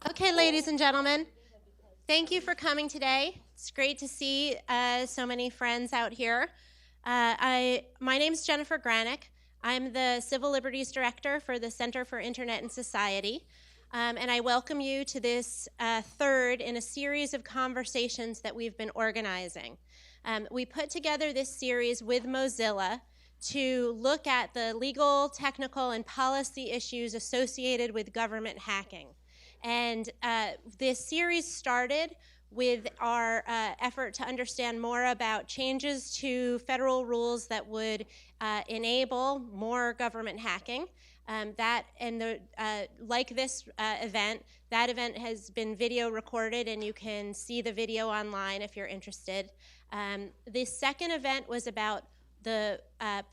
Okay, ladies and gentlemen, thank you for coming today. It's great to see so many friends out here. My name is Jennifer Granick. I'm the Civil Liberties Director for the Center for Internet and Society, and I welcome you to this third in a series of conversations that we've been organizing. We put together this series with Mozilla to look at the legal, technical, and policy issues associated with government hacking. And this series started with our effort to understand more about changes to federal rules that would enable more government hacking. Like this event, that event has been video recorded, and you can see the video online if you're interested. The second event was about the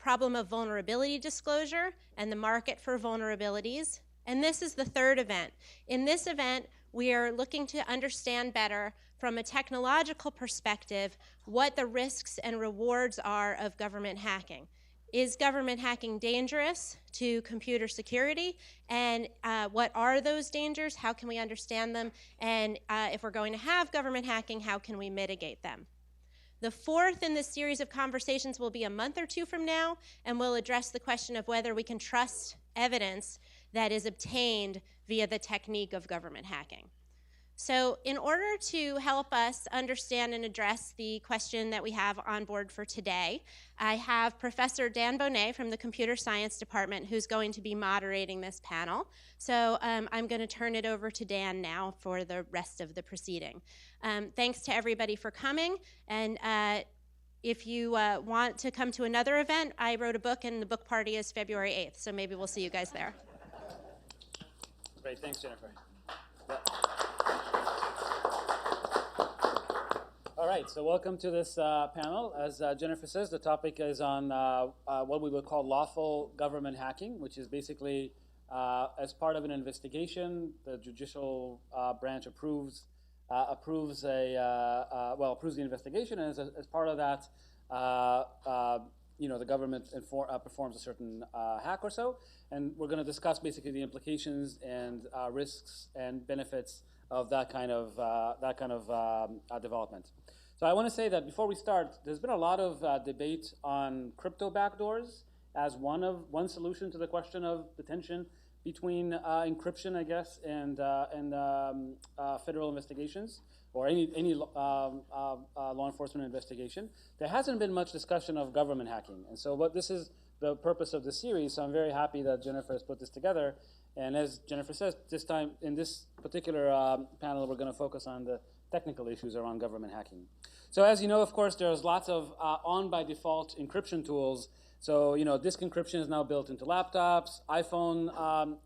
problem of vulnerability disclosure and the market for vulnerabilities. And this is the third event. In this event, we are looking to understand better from a technological perspective what the risks and rewards are of government hacking. Is government hacking dangerous to computer security? And what are those dangers? How can we understand them? And if we're going to have government hacking, how can we mitigate them? The fourth in this series of conversations will be a month or two from now, and we'll address the question of whether we can trust evidence that is obtained via the technique of government hacking. So in order to help us understand and address the question that we have on board for today, I have Professor Dan Bonet from the Computer Science Department who's going to be moderating this panel. So I'm going to turn it over to Dan now for the rest of the proceeding. Thanks to everybody for coming. And if you want to come to another event, I wrote a book, and the book party is February 8th. So maybe we'll see you guys there. Great, thanks, Jennifer. Yeah. All right, so welcome to this panel. As Jennifer says, the topic is on what we would call lawful government hacking, which is basically as part of an investigation, the judicial branch approves the investigation, and as part of that, the government performs a certain hack or so, and we're going to discuss basically the implications and risks and benefits of that kind of development. So I want to say that before we start, there's been a lot of debate on crypto backdoors as one solution to the question of the tension between encryption, I guess, and federal investigations or any law enforcement investigation. There hasn't been much discussion of government hacking, and so this is the purpose of the series. So I'm very happy that Jennifer has put this together. And as Jennifer says, this time in this particular panel, we're going to focus on the technical issues around government hacking. So as you know, of course, there's lots of on by default encryption tools. So disk encryption is now built into laptops. iPhone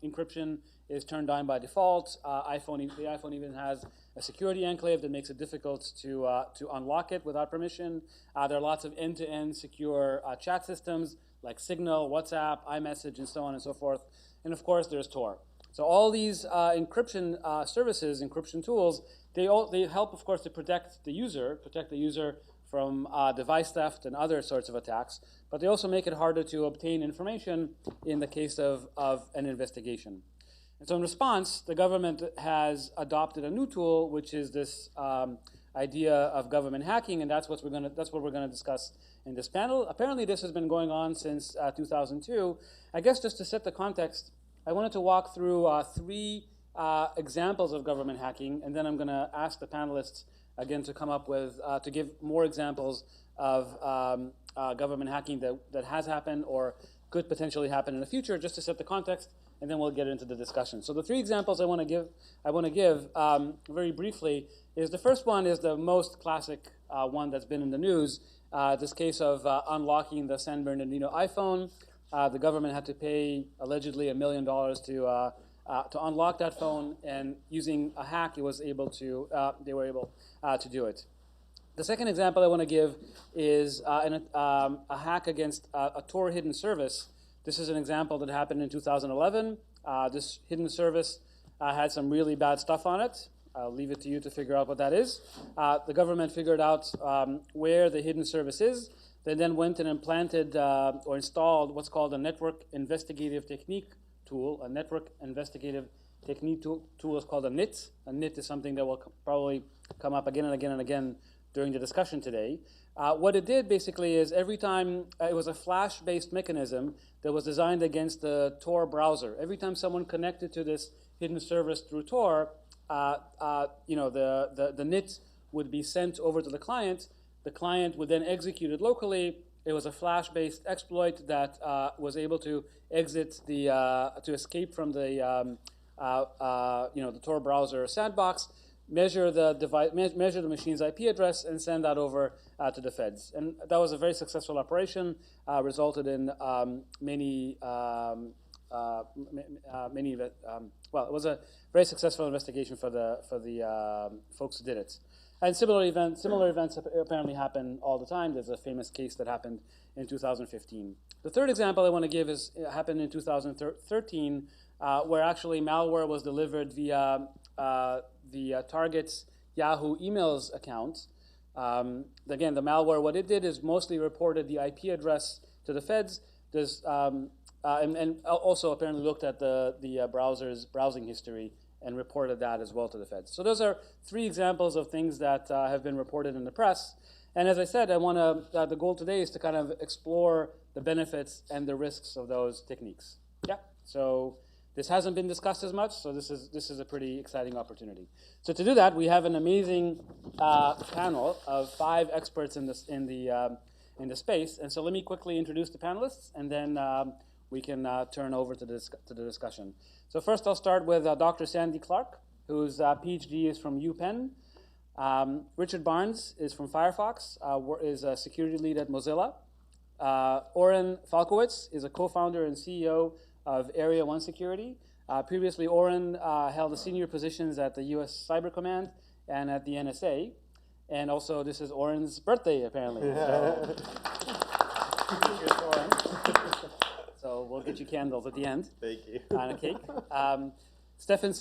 encryption is turned on by default. The iPhone even has a security enclave that makes it difficult to unlock it without permission. There are lots of end-to-end secure chat systems like Signal, WhatsApp, iMessage, and so on and so forth. And of course, there's Tor. So all these encryption services, encryption tools, they help, of course, to protect the user from device theft and other sorts of attacks, but they also make it harder to obtain information in the case of an investigation. And so in response, the government has adopted a new tool, which is this idea of government hacking, and that's what we're going to discuss in this panel. Apparently, this has been going on since 2002. I guess just to set the context, I wanted to walk through three examples of government hacking, and then I'm going to ask the panelists again to come up with, to give more examples of government hacking that has happened or could potentially happen in the future, just to set the context, and then we'll get into the discussion. So the three examples I want to give very briefly is the first one is the most classic one that's been in the news. This case of unlocking the San Bernardino iPhone. The government had to pay allegedly $1 million to unlock that phone, and using a hack, they were able to do it. The second example I want to give is a hack against a Tor hidden service. This is an example that happened in 2011. This hidden service had some really bad stuff on it. I'll leave it to you to figure out what that is. The government figured out where the hidden service is. They then went and implanted or installed what's called a network investigative technique tool, a network investigative technique tool is called a NIT. A NIT is something that will probably come up again and again and again during the discussion today. What it did basically is every time, it was a flash-based mechanism that was designed against the Tor browser. Every time someone connected to this hidden service through Tor, the NIT would be sent over to the client. The client would then execute it locally. It was a flash-based exploit that was able to exit to escape from the Tor browser sandbox, measure the machine's IP address, and send that over to the feds. And that was a very successful operation. Resulted in it was a very successful investigation for the folks who did it. And similar events apparently happen all the time. There's a famous case that happened in 2015. The third example I want to give happened in 2013, where actually malware was delivered via the target's Yahoo emails account. Again, the malware, what it did is mostly reported the IP address to the feds. And also apparently looked at the browser's browsing history and reported that as well to the feds. So those are three examples of things that have been reported in the press. And as I said, the goal today is to kind of explore the benefits and the risks of those techniques. Yeah. So this hasn't been discussed as much, so this is a pretty exciting opportunity. So to do that, we have an amazing panel of 5 experts in the space. And so let me quickly introduce the panelists, and then we can turn over to the discussion. So first, I'll start with Dr. Sandy Clark, whose PhD is from UPenn. Richard Barnes is from Firefox, is a security lead at Mozilla. Oren Falkowitz is a co-founder and CEO of Area 1 Security. Previously, Oren held senior positions at the U.S. Cyber Command and at the NSA. And also, this is Oren's birthday, apparently. So, here's Oren. So we'll get you candles at the end. Thank you. And a cake. Stefan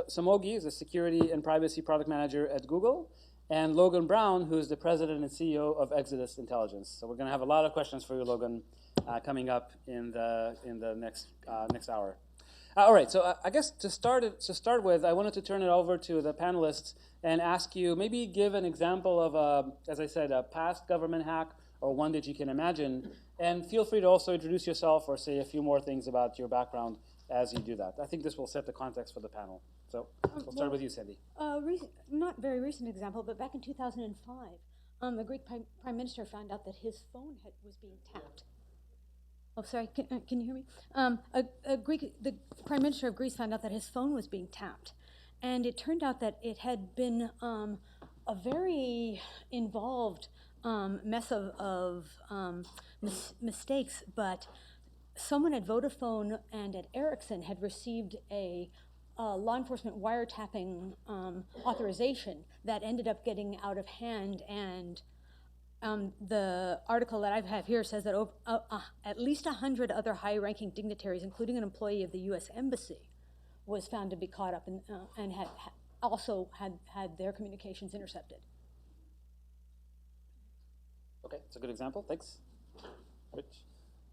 Samogi is a security and privacy product manager at Google. And Logan Brown, who's the president and CEO of Exodus Intelligence. So we're going to have a lot of questions for you, Logan, coming up in the next hour. All right, so I guess to start with, I wanted to turn it over to the panelists and ask you, maybe give an example of, as I said, a past government hack or one that you can imagine. And feel free to also introduce yourself or say a few more things about your background as you do that. I think this will set the context for the panel. So we'll start with you, Sandy. Not very recent example, but back in 2005, the Greek prime minister found out that his phone was being tapped. Oh, sorry, can you hear me? The prime minister of Greece found out that his phone was being tapped. And it turned out that it had been a very involved mess of mistakes, but someone at Vodafone and at Ericsson had received a law enforcement wiretapping authorization that ended up getting out of hand, and the article that I have here says that at least 100 other high-ranking dignitaries, including an employee of the U.S. Embassy, was found to be caught up and had also had their communications intercepted. Okay, it's a good example. Thanks. Rich?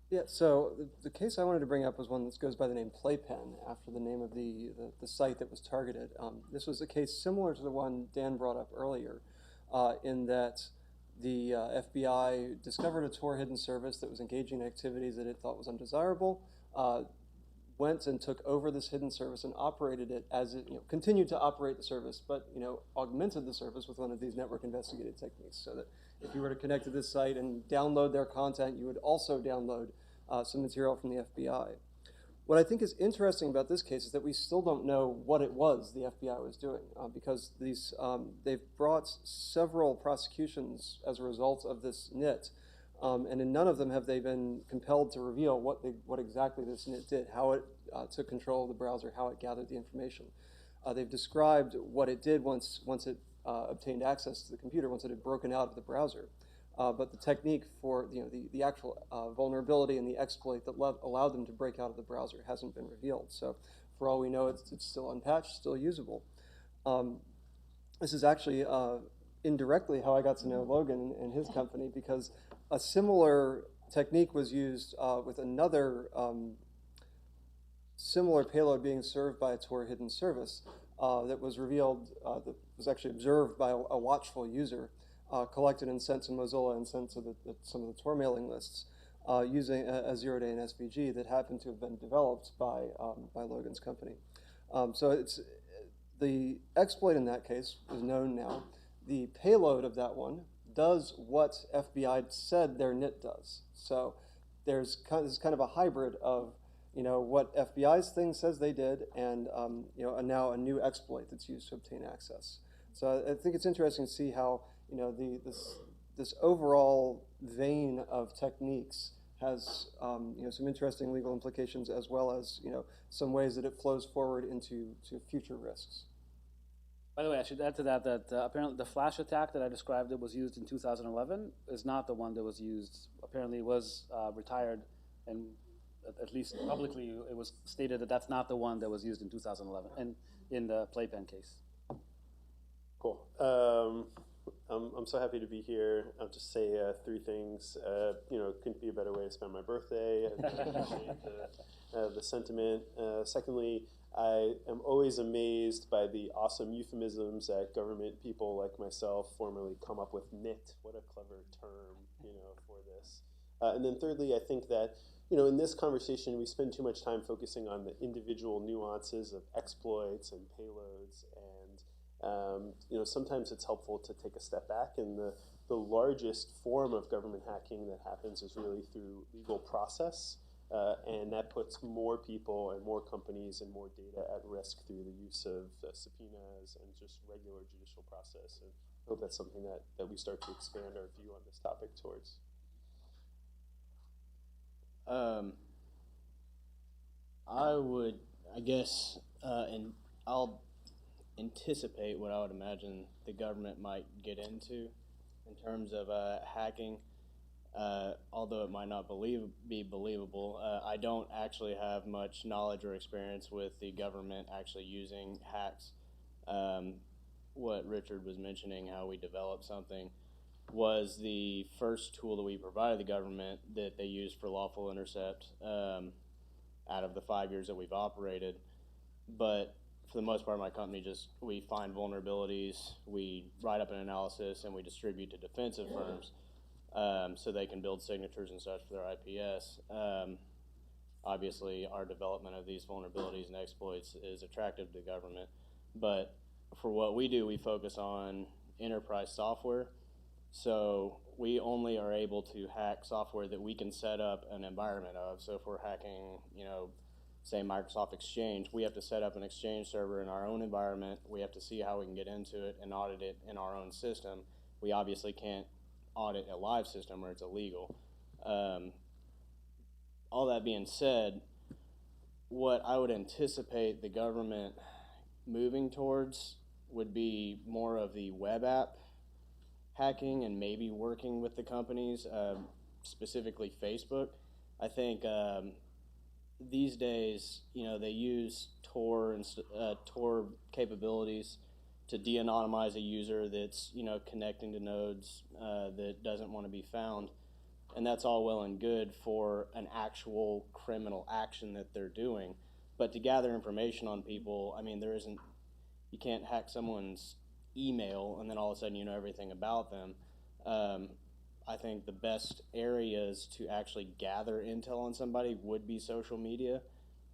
Yeah, so the case I wanted to bring up was one that goes by the name Playpen, after the name of the site that was targeted. This was a case similar to the one Dan brought up earlier, in that the FBI discovered a Tor hidden service that was engaging in activities that it thought was undesirable, went and took over this hidden service and operated it as it continued to operate the service, but augmented the service with one of these network investigated techniques, so that if you were to connect to this site and download their content, you would also download some material from the FBI. What I think is interesting about this case is that we still don't know what it was the FBI was doing, because they've brought several prosecutions as a result of this NIT, and in none of them have they been compelled to reveal what exactly this NIT did, how it took control of the browser, how it gathered the information. They've described what it did once it obtained access to the computer, once it had broken out of the browser. But the technique for the actual vulnerability and the exploit that allowed them to break out of the browser hasn't been revealed. So for all we know, it's still unpatched, still usable. This is actually indirectly how I got to know Logan and his company, because a similar technique was used with another similar payload being served by a Tor hidden service that was revealed, that was actually observed by a watchful user, collected and sent to Mozilla and sent to some of the Tor mailing lists using a zero-day and SVG that happened to have been developed by Logan's company. So it's the exploit in that case is known now. The payload of that one does what FBI said their NIT does. So this is kind of a hybrid of what FBI's thing says they did, and now a new exploit that's used to obtain access. So I think it's interesting to see how this overall vein of techniques has some interesting legal implications, as well as some ways that it flows forward into future risks. By the way, I should add to that apparently the flash attack that I described that was used in 2011 is not the one that was used. Apparently, it was retired, and at least publicly, it was stated that that's not the one that was used in 2011 and in the Playpen case. Cool. I'm so happy to be here. I'll just say three things. Couldn't be a better way to spend my birthday. I appreciate the sentiment. Secondly, I am always amazed by the awesome euphemisms that government people like myself formerly come up with. NIT, what a clever term, for this. And then thirdly, I think that, in this conversation, we spend too much time focusing on the individual nuances of exploits and payloads, and sometimes it's helpful to take a step back. And the largest form of government hacking that happens is really through legal process. And that puts more people and more companies and more data at risk through the use of subpoenas and just regular judicial process. And I hope that's something that we start to expand our view on this topic towards. And I'll anticipate what I would imagine the government might get into in terms of hacking. Although it might not be believable, I don't actually have much knowledge or experience with the government actually using hacks. What Richard was mentioning, how we developed something, was the first tool that we provided the government that they used for lawful intercept out of the 5 years that we've operated. But for the most part, my company we find vulnerabilities, we write up an analysis, and we distribute to defensive firms. So they can build signatures and such for their IPS. Obviously, our development of these vulnerabilities and exploits is attractive to the government. But for what we do, we focus on enterprise software. So we only are able to hack software that we can set up an environment of. So if we're hacking, say Microsoft Exchange, we have to set up an Exchange server in our own environment. We have to see how we can get into it and audit it in our own system. We obviously can't audit a live system where it's illegal. All that being said, what I would anticipate the government moving towards would be more of the web app hacking and maybe working with the companies, specifically Facebook. I think these days, they use Tor and Tor capabilities to de-anonymize a user that's connecting to nodes that doesn't want to be found, and that's all well and good for an actual criminal action that they're doing. But to gather information on people, you can't hack someone's email and then all of a sudden you know everything about them. I think the best areas to actually gather intel on somebody would be social media.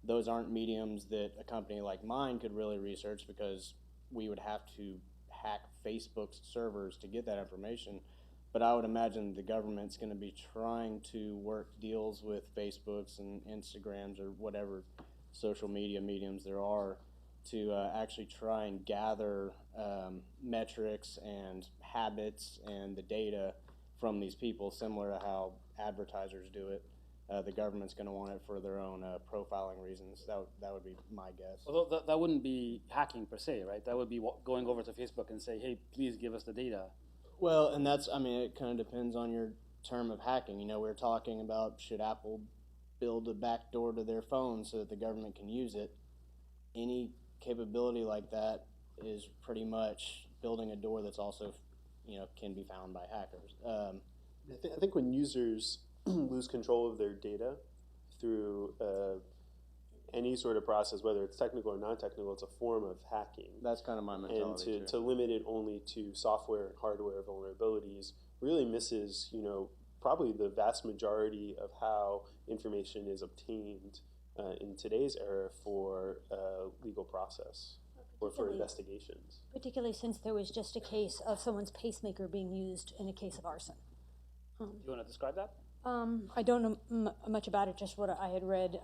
Those aren't mediums that a company like mine could really research, because we would have to hack Facebook's servers to get that information. But I would imagine the government's going to be trying to work deals with Facebooks and Instagrams or whatever social media mediums there are to actually try and gather metrics and habits and the data from these people, similar to how advertisers do it. The government's going to want it for their own profiling reasons. That would be my guess. Although that wouldn't be hacking per se, right? That would be going over to Facebook and say, hey, please give us the data. Well, and it kind of depends on your term of hacking. We're talking about, should Apple build a backdoor to their phone so that the government can use it? Any capability like that is pretty much building a door that's also, can be found by hackers. I think when users lose control of their data through any sort of process, whether it's technical or non-technical, it's a form of hacking. That's kind of my And mentality to limit it only to software and hardware vulnerabilities really misses, probably the vast majority of how information is obtained in today's era for legal process or for investigations. Particularly since there was just a case of someone's pacemaker being used in a case of arson. You want to describe that? I don't know much about it, just what I had read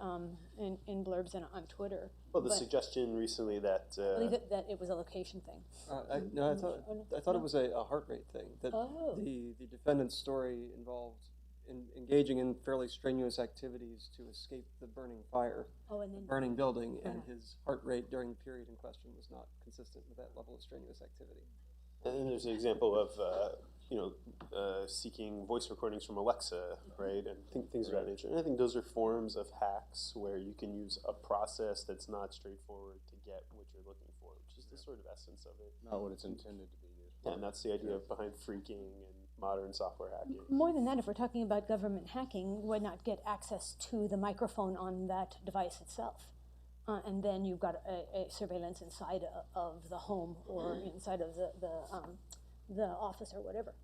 in blurbs and on Twitter. Well, the suggestion recently that... I believe that it was a location thing. I thought it was a heart rate thing, that the defendant's story involved engaging in fairly strenuous activities to escape the burning fire, the burning building, and his heart rate during the period in question was not consistent with that level of strenuous activity. And then there's an example of, seeking voice recordings from Alexa, right, and things of that nature. And I think those are forms of hacks where you can use a process that's not straightforward to get what you're looking for, which is the sort of essence of it. Not what it's intended to be used for. And that's the idea behind phreaking and modern software hacking. More than that, if we're talking about government hacking, why not get access to the microphone on that device itself? And then you've got a surveillance inside of the home or inside of the office or whatever.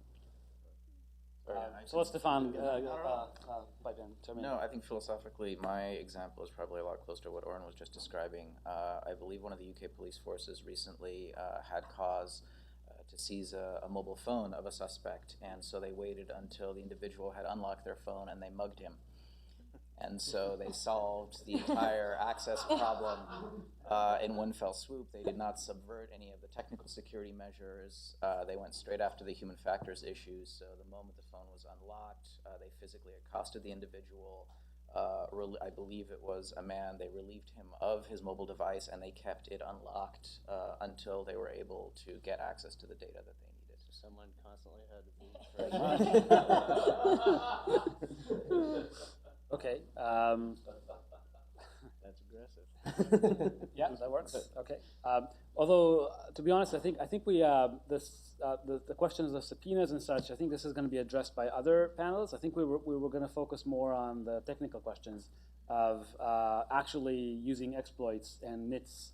So let's define No, I think philosophically my example is probably a lot closer to what Oren was just describing. I believe one of the UK police forces recently had cause to seize a mobile phone of a suspect, and so they waited until the individual had unlocked their phone and they mugged him. And so they solved the entire access problem in one fell swoop. They did not subvert any of the technical security measures. They went straight after the human factors issues. So the moment the phone was unlocked, they physically accosted the individual. I believe it was a man. They relieved him of his mobile device, and they kept it unlocked until they were able to get access to the data that they needed. So someone constantly had to be Okay. That's aggressive. Yeah, that works. Okay. Although, to be honest, I think we the questions of subpoenas and such. I think this is going to be addressed by other panelists. I think we were going to focus more on the technical questions of actually using exploits and nits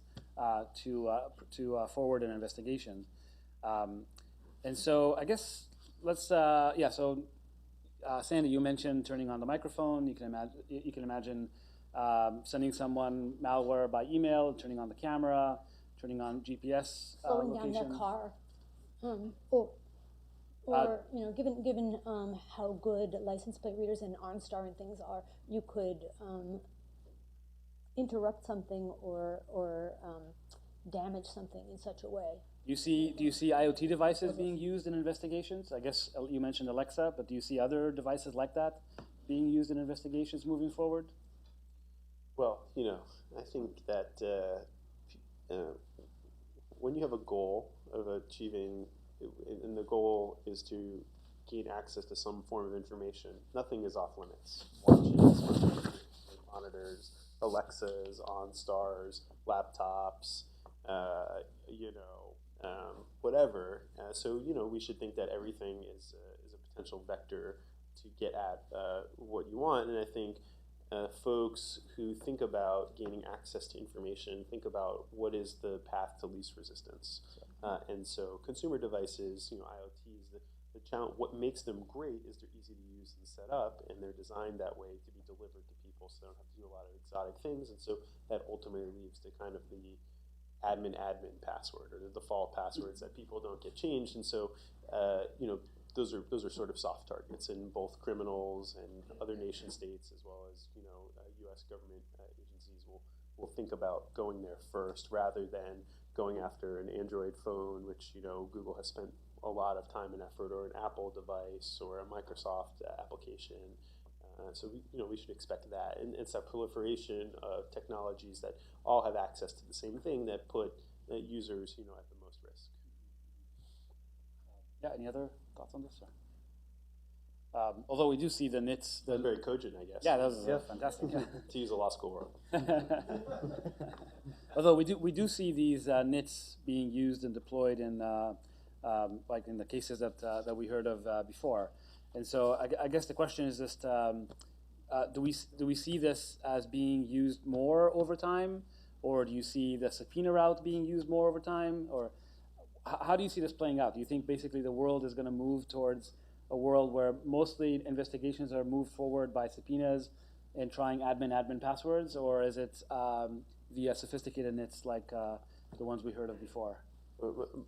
to forward an investigation. And so I guess let's So. Sandy, you mentioned turning on the microphone. You can imagine sending someone malware by email, turning on the camera, turning on GPS slowing location. down their car, given how good license plate readers and OnStar and things are, you could interrupt something or damage something in such a way. Do you see IoT devices being used in investigations? I guess you mentioned Alexa, but do you see other devices like that being used in investigations moving forward? Well, I think that when you have a goal of achieving, and the goal is to gain access to some form of information, nothing is off limits. Watches, monitors, Alexas, OnStars, laptops, whatever. So we should think that everything is a potential vector to get at what you want. And I think folks who think about gaining access to information think about what is the path to least resistance. And so consumer devices, IoTs, the challenge, what makes them great is they're easy to use and set up, and they're designed that way to be delivered to people, so they don't have to do a lot of exotic things. And so that ultimately leads to kind of the admin password or the default passwords that people don't get changed. And so those are sort of soft targets, and both criminals and other nation states, as well as U.S. government agencies will think about going there first, rather than going after an Android phone, which Google has spent a lot of time and effort, or an Apple device, or a Microsoft application. So we should expect that, and it's a proliferation of technologies that all have access to the same thing that put users at the most risk. Yeah. Any other thoughts on this? Although we do see the nits. That's very cogent, I guess. Yeah, that was fantastic. To use a law school word. Although we do see these nits being used and deployed in like in the cases that we heard of before. And so I guess the question is just, do we see this as being used more over time, or do you see the subpoena route being used more over time, or how do you see this playing out? Do you think basically the world is going to move towards a world where mostly investigations are moved forward by subpoenas and trying admin passwords, or is it via sophisticated nits like the ones we heard of before?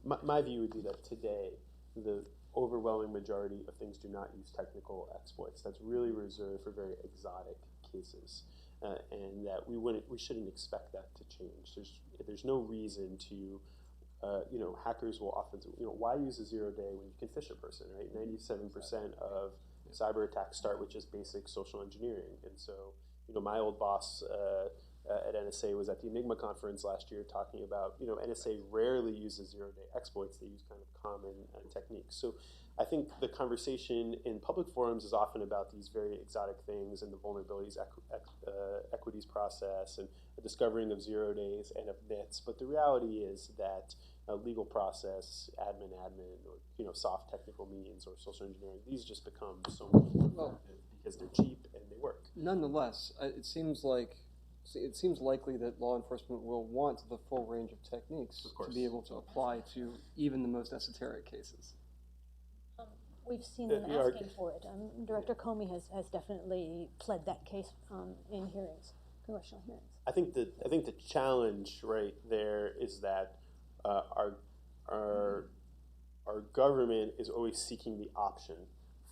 My view would be that today the overwhelming majority of things do not use technical exploits. That's really reserved for very exotic cases, and that we shouldn't expect that to change. There's no reason to, hackers will often, why use a 0 day when you can phish a person, right? 97% of cyber attacks start with just basic social engineering, and so my old boss at NSA was at the Enigma conference last year talking about, NSA rarely uses 0 day exploits. They use kind of common techniques. So I think the conversation in public forums is often about these very exotic things and the vulnerabilities equities process and the discovering of 0 days and of nits. But the reality is that legal process, admin, or soft technical means or social engineering, these just become so much more effective because they're cheap and they work. Nonetheless, it seems likely that law enforcement will want the full range of techniques to be able to apply to even the most esoteric cases. We've seen them asking for it. Director Comey has definitely pled that case in hearings, congressional hearings. I think the challenge right there is that our government is always seeking the option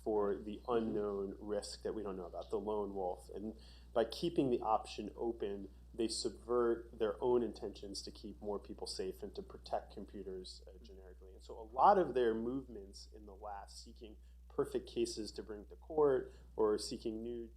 for the unknown risk that we don't know about, the lone wolf, and by keeping the option open, they subvert their own intentions to keep more people safe and to protect computers generically. And so a lot of their movements in the last, seeking perfect cases to bring to court or seeking new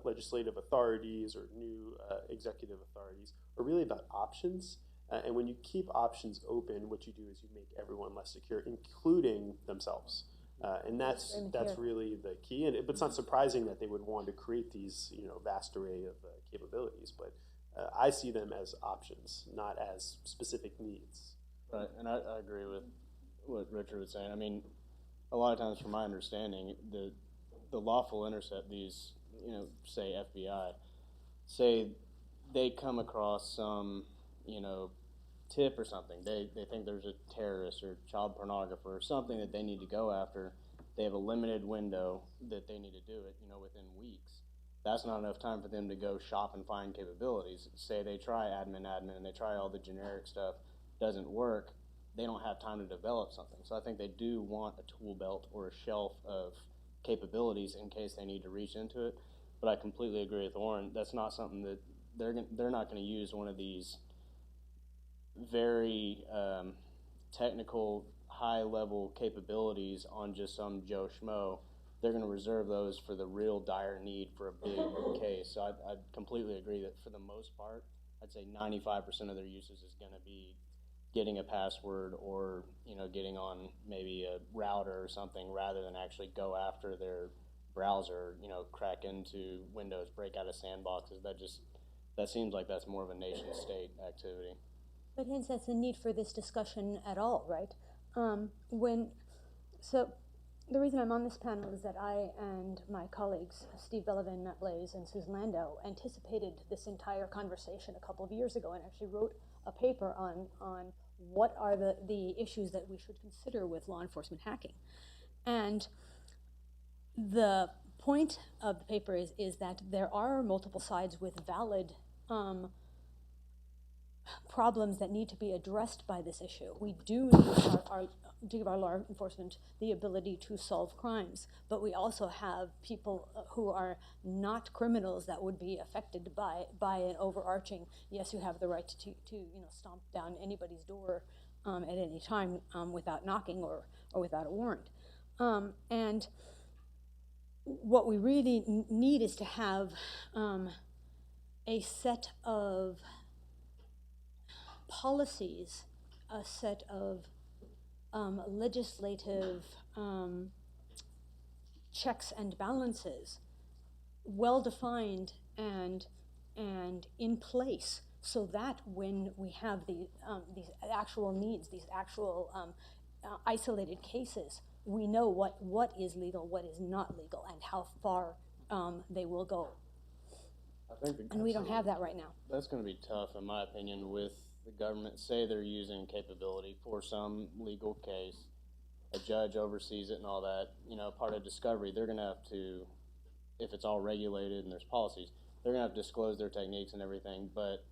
legislative authorities or new executive authorities, are really about options. And when you keep options open, what you do is you make everyone less secure, including themselves. And that's really the key. But it's not surprising that they would want to create these vast array of capabilities. But I see them as options, not as specific needs. Right, and I agree with what Richard was saying. I mean, a lot of times, from my understanding, the lawful intercept, these say FBI, say they come across some tip or something. They think there's a terrorist or child pornographer or something that they need to go after. They have a limited window that they need to do it, within weeks. That's not enough time for them to go shop and find capabilities. Say they try admin, and they try all the generic stuff, doesn't work. They don't have time to develop something. So I think they do want a tool belt or a shelf of capabilities in case they need to reach into it. But I completely agree with Oren. That's not something that they're not going to use one of these very technical, high-level capabilities on just some Joe Schmo. They're going to reserve those for the real dire need for a big case. So I completely agree that for the most part, I'd say 95% of their uses is going to be getting a password or getting on maybe a router or something rather than actually go after their browser, crack into Windows, break out of sandboxes. That seems like that's more of a nation-state activity. But hence, that's the need for this discussion at all, right? So the reason I'm on this panel is that I and my colleagues, Steve Bellevin, Matt Blaze, and Susan Landau, anticipated this entire conversation a couple of years ago and actually wrote a paper on what are the issues that we should consider with law enforcement hacking. And the point of the paper is that there are multiple sides with valid problems that need to be addressed by this issue. We do need to give our law enforcement the ability to solve crimes, but we also have people who are not criminals that would be affected by an overarching, yes, you have the right to stomp down anybody's door at any time without knocking or without a warrant. And what we really need is to have a set of policies, a set of legislative checks and balances, well defined and in place, so that when we have these actual needs, these actual isolated cases, we know what is legal, what is not legal, and how far they will go. I think And we don't have that right now. that's going to be tough, in my opinion, with the government. Say they're using capability for some legal case, a judge oversees it and all that. You know, part of discovery, they're going to have to, if it's all regulated and there's policies, they're going to have to disclose their techniques and everything. But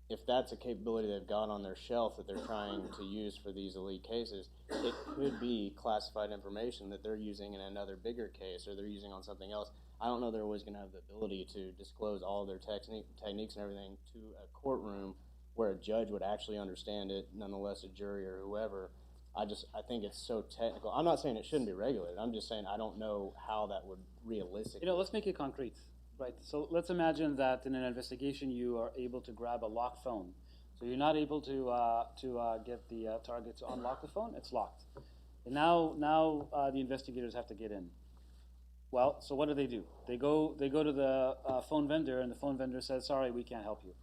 if that's a capability they've got on their shelf that they're trying to use for these elite cases, it could be classified information that they're using in another bigger case or they're using on something else. I don't know they're always going to have the ability to disclose all their techniques and everything to a courtroom where a judge would actually understand it, nonetheless a jury or whoever. I think it's so technical. I'm not saying it shouldn't be regulated. I'm just saying I don't know how that would realistically. You know, let's make it concrete. Right, so let's imagine that in an investigation you are able to grab a locked phone. So you're not able to get the target to unlock the phone, it's locked. And now the investigators have to get in. Well, so what do? They go to the phone vendor, and the phone vendor says, sorry, we can't help you.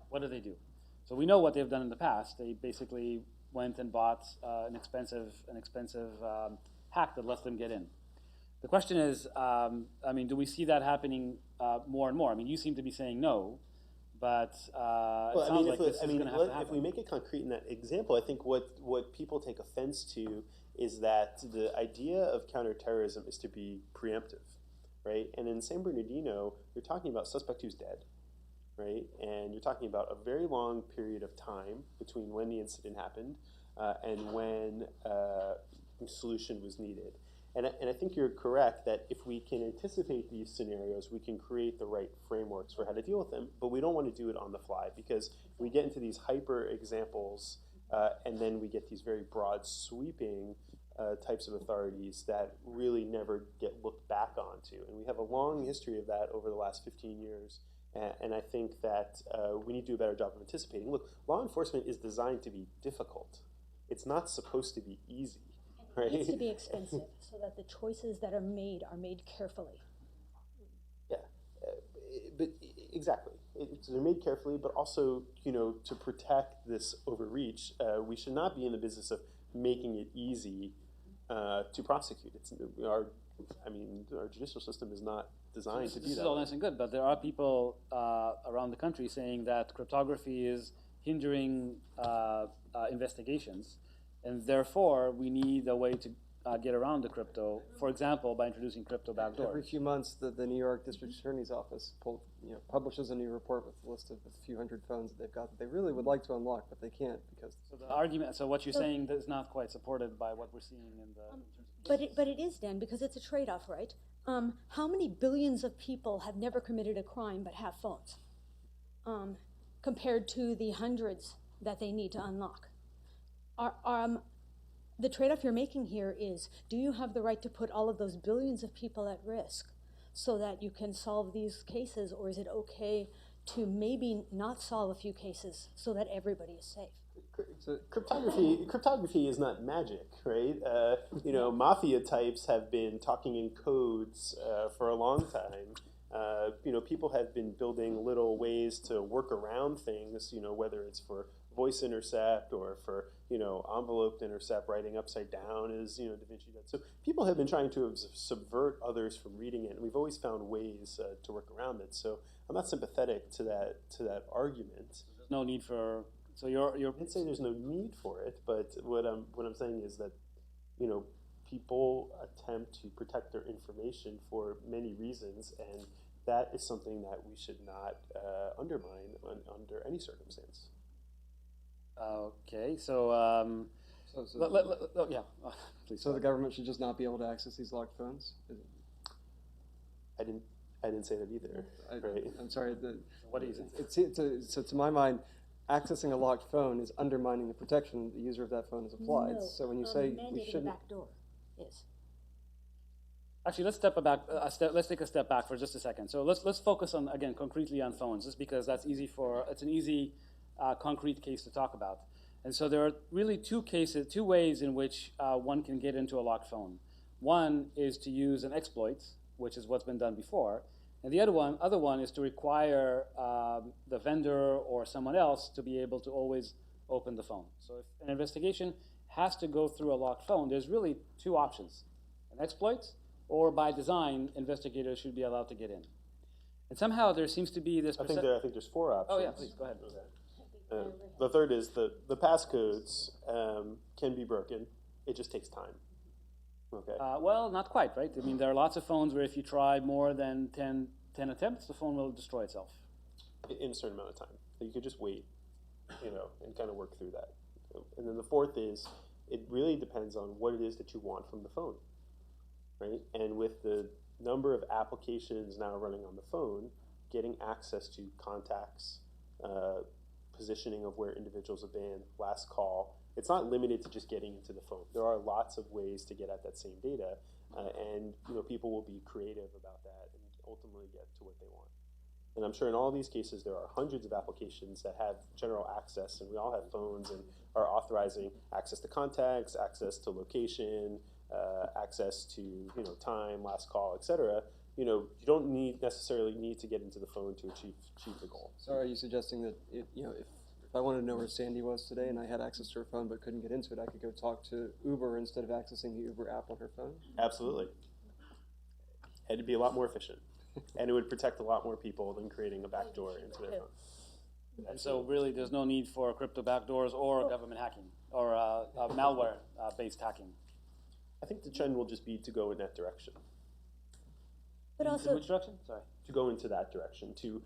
What do? So we know what they've done in the past. They basically went and bought an expensive hack that lets them get in. The question is, I mean, do we see that happening more and more? I mean, you seem to be saying no, but it sounds like this is going to have to happen. If we make it concrete in that example, I think what people take offense to is that the idea of counterterrorism is to be preemptive, right? And in San Bernardino, you're talking about suspect who's dead, right? And you're talking about a very long period of time between when the incident happened and when a solution was needed. And I think you're correct that if we can anticipate these scenarios, we can create the right frameworks for how to deal with them, but we don't want to do it on the fly because we get into these hyper examples and then we get these very broad sweeping types of authorities that really never get looked back onto. And we have a long history of that over the last 15 years. And I think that we need to do a better job of anticipating. Look, law enforcement is designed to be difficult. It's not supposed to be easy. Right? It needs to be expensive so that the choices that are made carefully. Yeah, but exactly. They're made carefully, but also, you know, to protect this overreach, we should not be in the business of making it easy to prosecute. Our judicial system is not designed to do that. This is all nice and good, but there are people around the country saying that cryptography is hindering investigations. And therefore, we need a way to get around the crypto, for example, by introducing crypto backdoors. Every few months, the New York District Attorney's Office publishes a new report with a list of a few hundred phones that they've got that they really would like to unlock, but they can't because. So the argument. So what you're saying is not quite supported by what we're seeing in the. But it is, Dan, because it's a trade-off, right? How many billions of people have never committed a crime but have phones, compared to the hundreds that they need to unlock? The trade-off you're making here is, do you have the right to put all of those billions of people at risk so that you can solve these cases, or is it okay to maybe not solve a few cases so that everybody is safe? So cryptography is not magic, right? Mafia types have been talking in codes for a long time. People have been building little ways to work around things, whether it's for voice intercept or for, enveloped intercept, writing upside down as, Da Vinci did. So people have been trying to subvert others from reading it, and we've always found ways to work around it. So I'm not sympathetic to that argument. There's no need for, so you're I didn't say there's no need for it, but what I'm saying is that, people attempt to protect their information for many reasons, and that is something that we should not undermine under any circumstance. Okay, so please. So the government should just not be able to access these locked phones? I didn't say that either. Right? I'm sorry. What do you think? So to my mind, accessing a locked phone is undermining the protection the user of that phone is applied. No, so when you say we mandating shouldn't, a backdoor is. Actually, let's step back. Let's take a step back for just a second. So let's focus on, again, concretely on phones, just because that's easy it's an easy concrete case to talk about. And so there are really two ways in which one can get into a locked phone. One is to use an exploit, which is what's been done before, and the other one is to require the vendor or someone else to be able to always open the phone. So if an investigation has to go through a locked phone, there's really two options: an exploit, or by design, investigators should be allowed to get in. And somehow there seems to be this. I think there's 4 options. Oh yeah, please go ahead. The third is the passcodes can be broken. It just takes time. Okay. Well, not quite, right? I mean, there are lots of phones where if you try more than 10 attempts, the phone will destroy itself. In a certain amount of time. So you could just wait, and kind of work through that. And then the fourth is, it really depends on what it is that you want from the phone, right? And with the number of applications now running on the phone, getting access to contacts, positioning of where individuals have been, last call, it's not limited to just getting into the phone. There are lots of ways to get at that same data, and people will be creative about that and ultimately get to what they want. And I'm sure in all these cases there are hundreds of applications that have general access, and we all have phones and are authorizing access to contacts, access to location, access to time, last call, etc. You don't necessarily need to get into the phone to achieve the goal. So are you suggesting that if I wanted to know where Sandy was today and I had access to her phone but couldn't get into it, I could go talk to Uber instead of accessing the Uber app on her phone? Absolutely. It'd be a lot more efficient, and it would protect a lot more people than creating a backdoor into their phone. And so really there's no need for crypto backdoors or government hacking or malware-based hacking. I think the trend will just be to go in that direction. But also, in which direction? Sorry. To go into that direction, to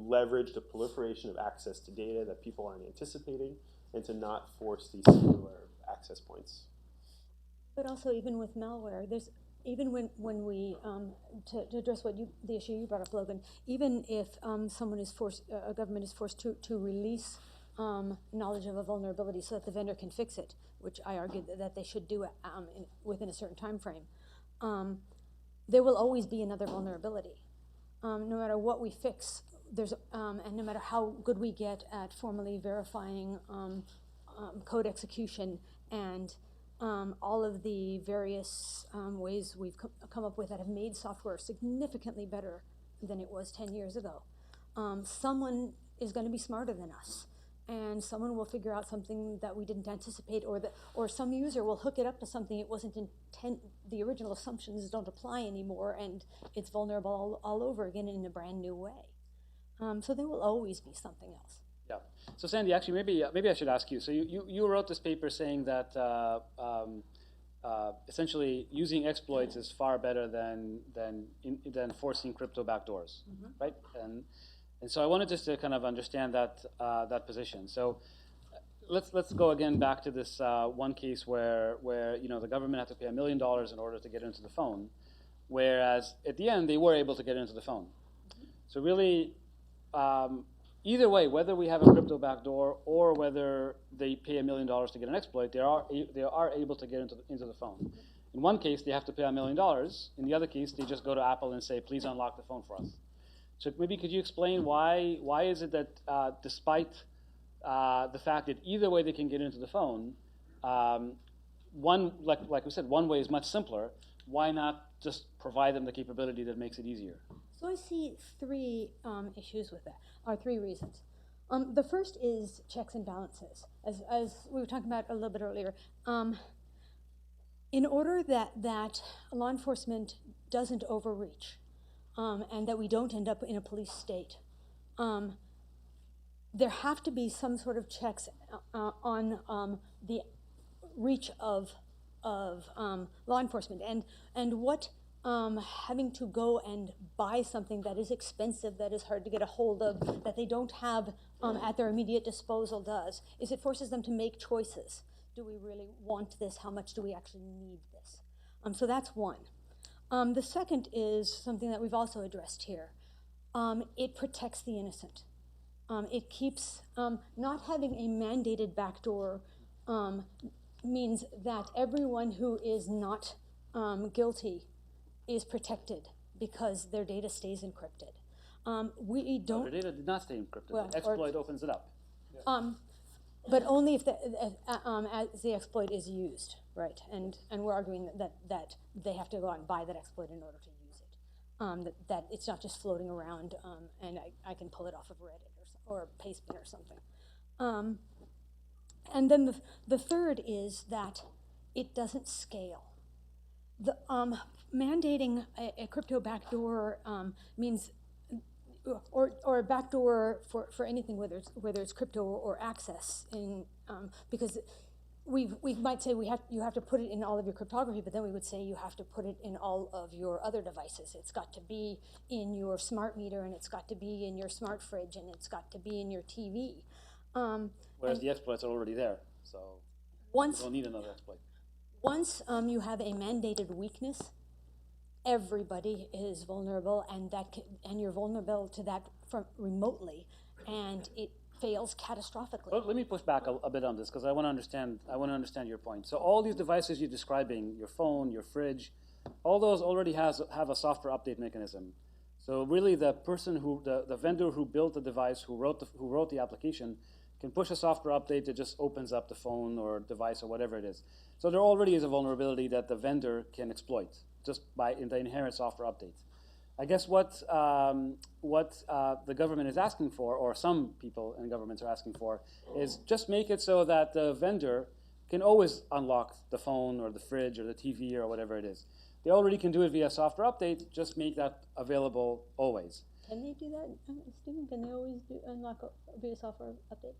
leverage the proliferation of access to data that people aren't anticipating, and to not force these singular access points. But also, even with malware, even when we to address the issue you brought up, Logan. Even if a government is forced to release knowledge of a vulnerability so that the vendor can fix it, which I argue that they should do within a certain time frame, there will always be another vulnerability. No matter what we fix, and no matter how good we get at formally verifying code execution and all of the various ways we've come up with that have made software significantly better than it was 10 years ago. Someone is going to be smarter than us, and someone will figure out something that we didn't anticipate, or some user will hook it up to something it wasn't intent. The original assumptions don't apply anymore, and it's vulnerable all over again in a brand new way. So there will always be something else. Yeah. So Sandy, actually, maybe I should ask you. So you wrote this paper saying that essentially using exploits is far better than forcing crypto backdoors, right? And so I wanted just to kind of understand that position. So let's go again back to this one case where the government had to pay $1 million in order to get into the phone, whereas at the end they were able to get into the phone. So really. Either way, whether we have a crypto backdoor or whether they pay $1 million to get an exploit, they are able to get into the phone. In one case, they have to pay $1 million. In the other case, they just go to Apple and say, "Please unlock the phone for us." So maybe could you explain why is it that despite the fact that either way they can get into the phone, one like we said, one way is much simpler. Why not just provide them the capability that makes it easier? So I see 3 issues with that, or 3 reasons. The first is checks and balances. As we were talking about a little bit earlier, in order that law enforcement doesn't overreach and that we don't end up in a police state, there have to be some sort of checks on the reach of law enforcement and what having to go and buy something that is expensive, that is hard to get a hold of, that they don't have at their immediate disposal does, is it forces them to make choices. Do we really want this? How much do we actually need this? So that's one. The second is something that we've also addressed here. It protects the innocent. It keeps, not having a mandated backdoor means that everyone who is not guilty is protected because their data stays encrypted. We don't. Their data did not stay encrypted. Well, the exploit opens it up. But only if as the exploit is used, right? And we're arguing that they have to go out and buy that exploit in order to use it. That it's not just floating around, and I can pull it off of Reddit or Pastebin or something. And then the third is that it doesn't scale. The mandating a crypto backdoor means or a backdoor for anything, whether it's crypto or access, because we might say you have to put it in all of your cryptography, but then we would say you have to put it in all of your other devices. It's got to be in your smart meter, and it's got to be in your smart fridge, and it's got to be in your TV. Whereas the exploits are already there, so you don't need another exploit. Once you have a mandated weakness, everybody is vulnerable, and you're vulnerable to that from remotely, and it fails catastrophically. Well, let me push back a bit on this because I want to understand your point. So all these devices you're describing, your phone, your fridge, all those already have a software update mechanism. So really, the person the vendor who built the device, who wrote the application, can push a software update that just opens up the phone or device or whatever it is. So there already is a vulnerability that the vendor can exploit just by the inherent software update. I guess what the government is asking for, or some people in governments are asking for, is just make it so that the vendor can always unlock the phone or the fridge or the TV or whatever it is. They already can do it via software update, just make that available always. Can they do that, Stephen? Can they always unlock via software update?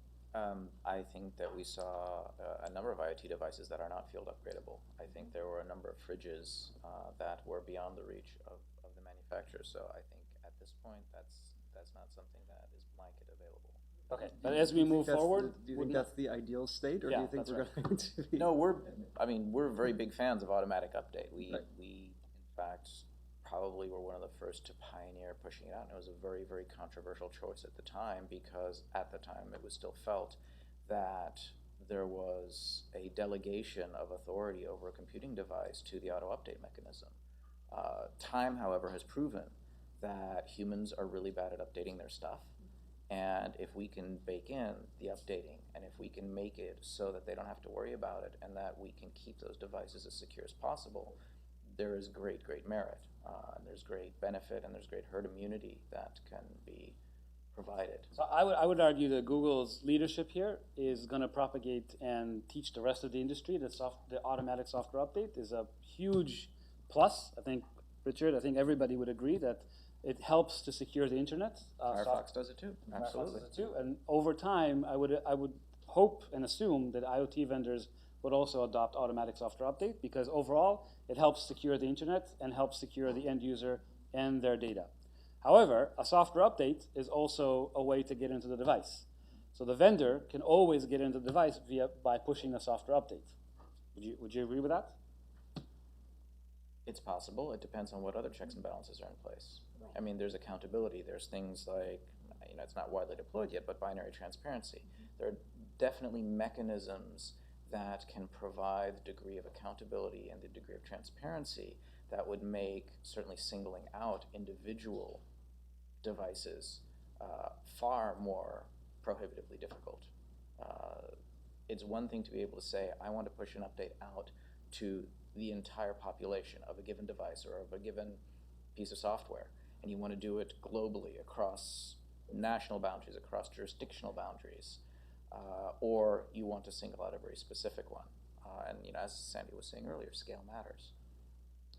I think that we saw a number of IoT devices that are not field upgradable. I think there were a number of fridges that were beyond the reach of the manufacturer. So I think at this point, that's not something that is blanket available. Okay, but as we move forward, do you think that's the ideal state, or do you think we're going to be? No, we're very big fans of automatic update. We in fact probably were one of the first to pioneer pushing it out, and it was a very, very controversial choice at the time because at the time it was still felt that there was a delegation of authority over a computing device to the auto update mechanism. Time, however, has proven that humans are really bad at updating their stuff, and if we can bake in the updating, and if we can make it so that they don't have to worry about it, and that we can keep those devices as secure as possible, there is great, great merit. And there's great benefit, and there's great herd immunity that can be provided. So I would argue that Google's leadership here is going to propagate and teach the rest of the industry that the automatic software update is a huge plus. I think, Richard, everybody would agree that it helps to secure the internet. Firefox does it too. Absolutely. Firefox does it too. And over time, I would hope and assume that IoT vendors would also adopt automatic software update because overall it helps secure the internet and helps secure the end user and their data. However, a software update is also a way to get into the device. So the vendor can always get into the device by pushing a software update. Would you agree with that? It's possible. It depends on what other checks and balances are in place. I mean, there's accountability. There's things like, it's not widely deployed yet, but binary transparency. There are definitely mechanisms that can provide the degree of accountability and the degree of transparency that would make certainly singling out individual devices far more prohibitively difficult. It's one thing to be able to say, I want to push an update out to the entire population of a given device or of a given piece of software, and you want to do it globally across national boundaries, across jurisdictional boundaries. Or you want to single out a very specific one. And as Sandy was saying earlier, scale matters.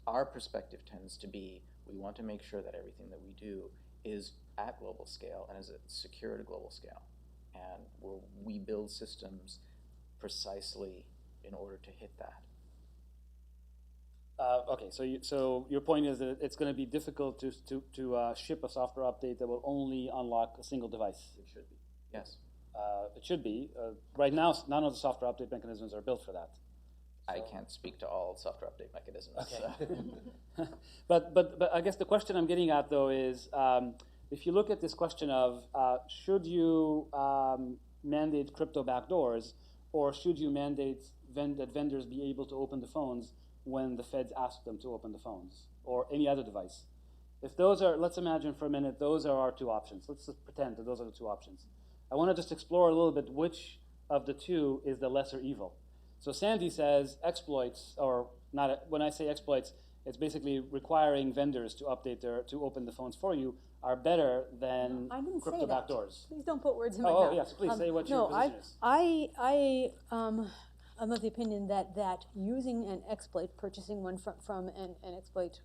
Our perspective tends to be, we want to make sure that everything that we do is at global scale and is secure at a global scale. And we build systems precisely in order to hit that. Okay, so your point is that it's going to be difficult to ship a software update that will only unlock a single device. It should be. Yes. It should be. Right now, none of the software update mechanisms are built for that. I can't speak to all software update mechanisms. Okay. So. but I guess the question I'm getting at, though, is if you look at this question of should you mandate crypto backdoors, or should you mandate that vendors be able to open the phones when the feds ask them to open the phones, or any other device? If those are, let's imagine for a minute, those are our two options. Let's just pretend that those are the two options. I want to just explore a little bit which of the two is the lesser evil. So Sandy says exploits, or not. When I say exploits, it's basically requiring vendors to open the phones for you are better than crypto backdoors. Please don't put words in my mouth. Oh yes, please say what your position is. I'm of the opinion that using an exploit, purchasing one from an exploit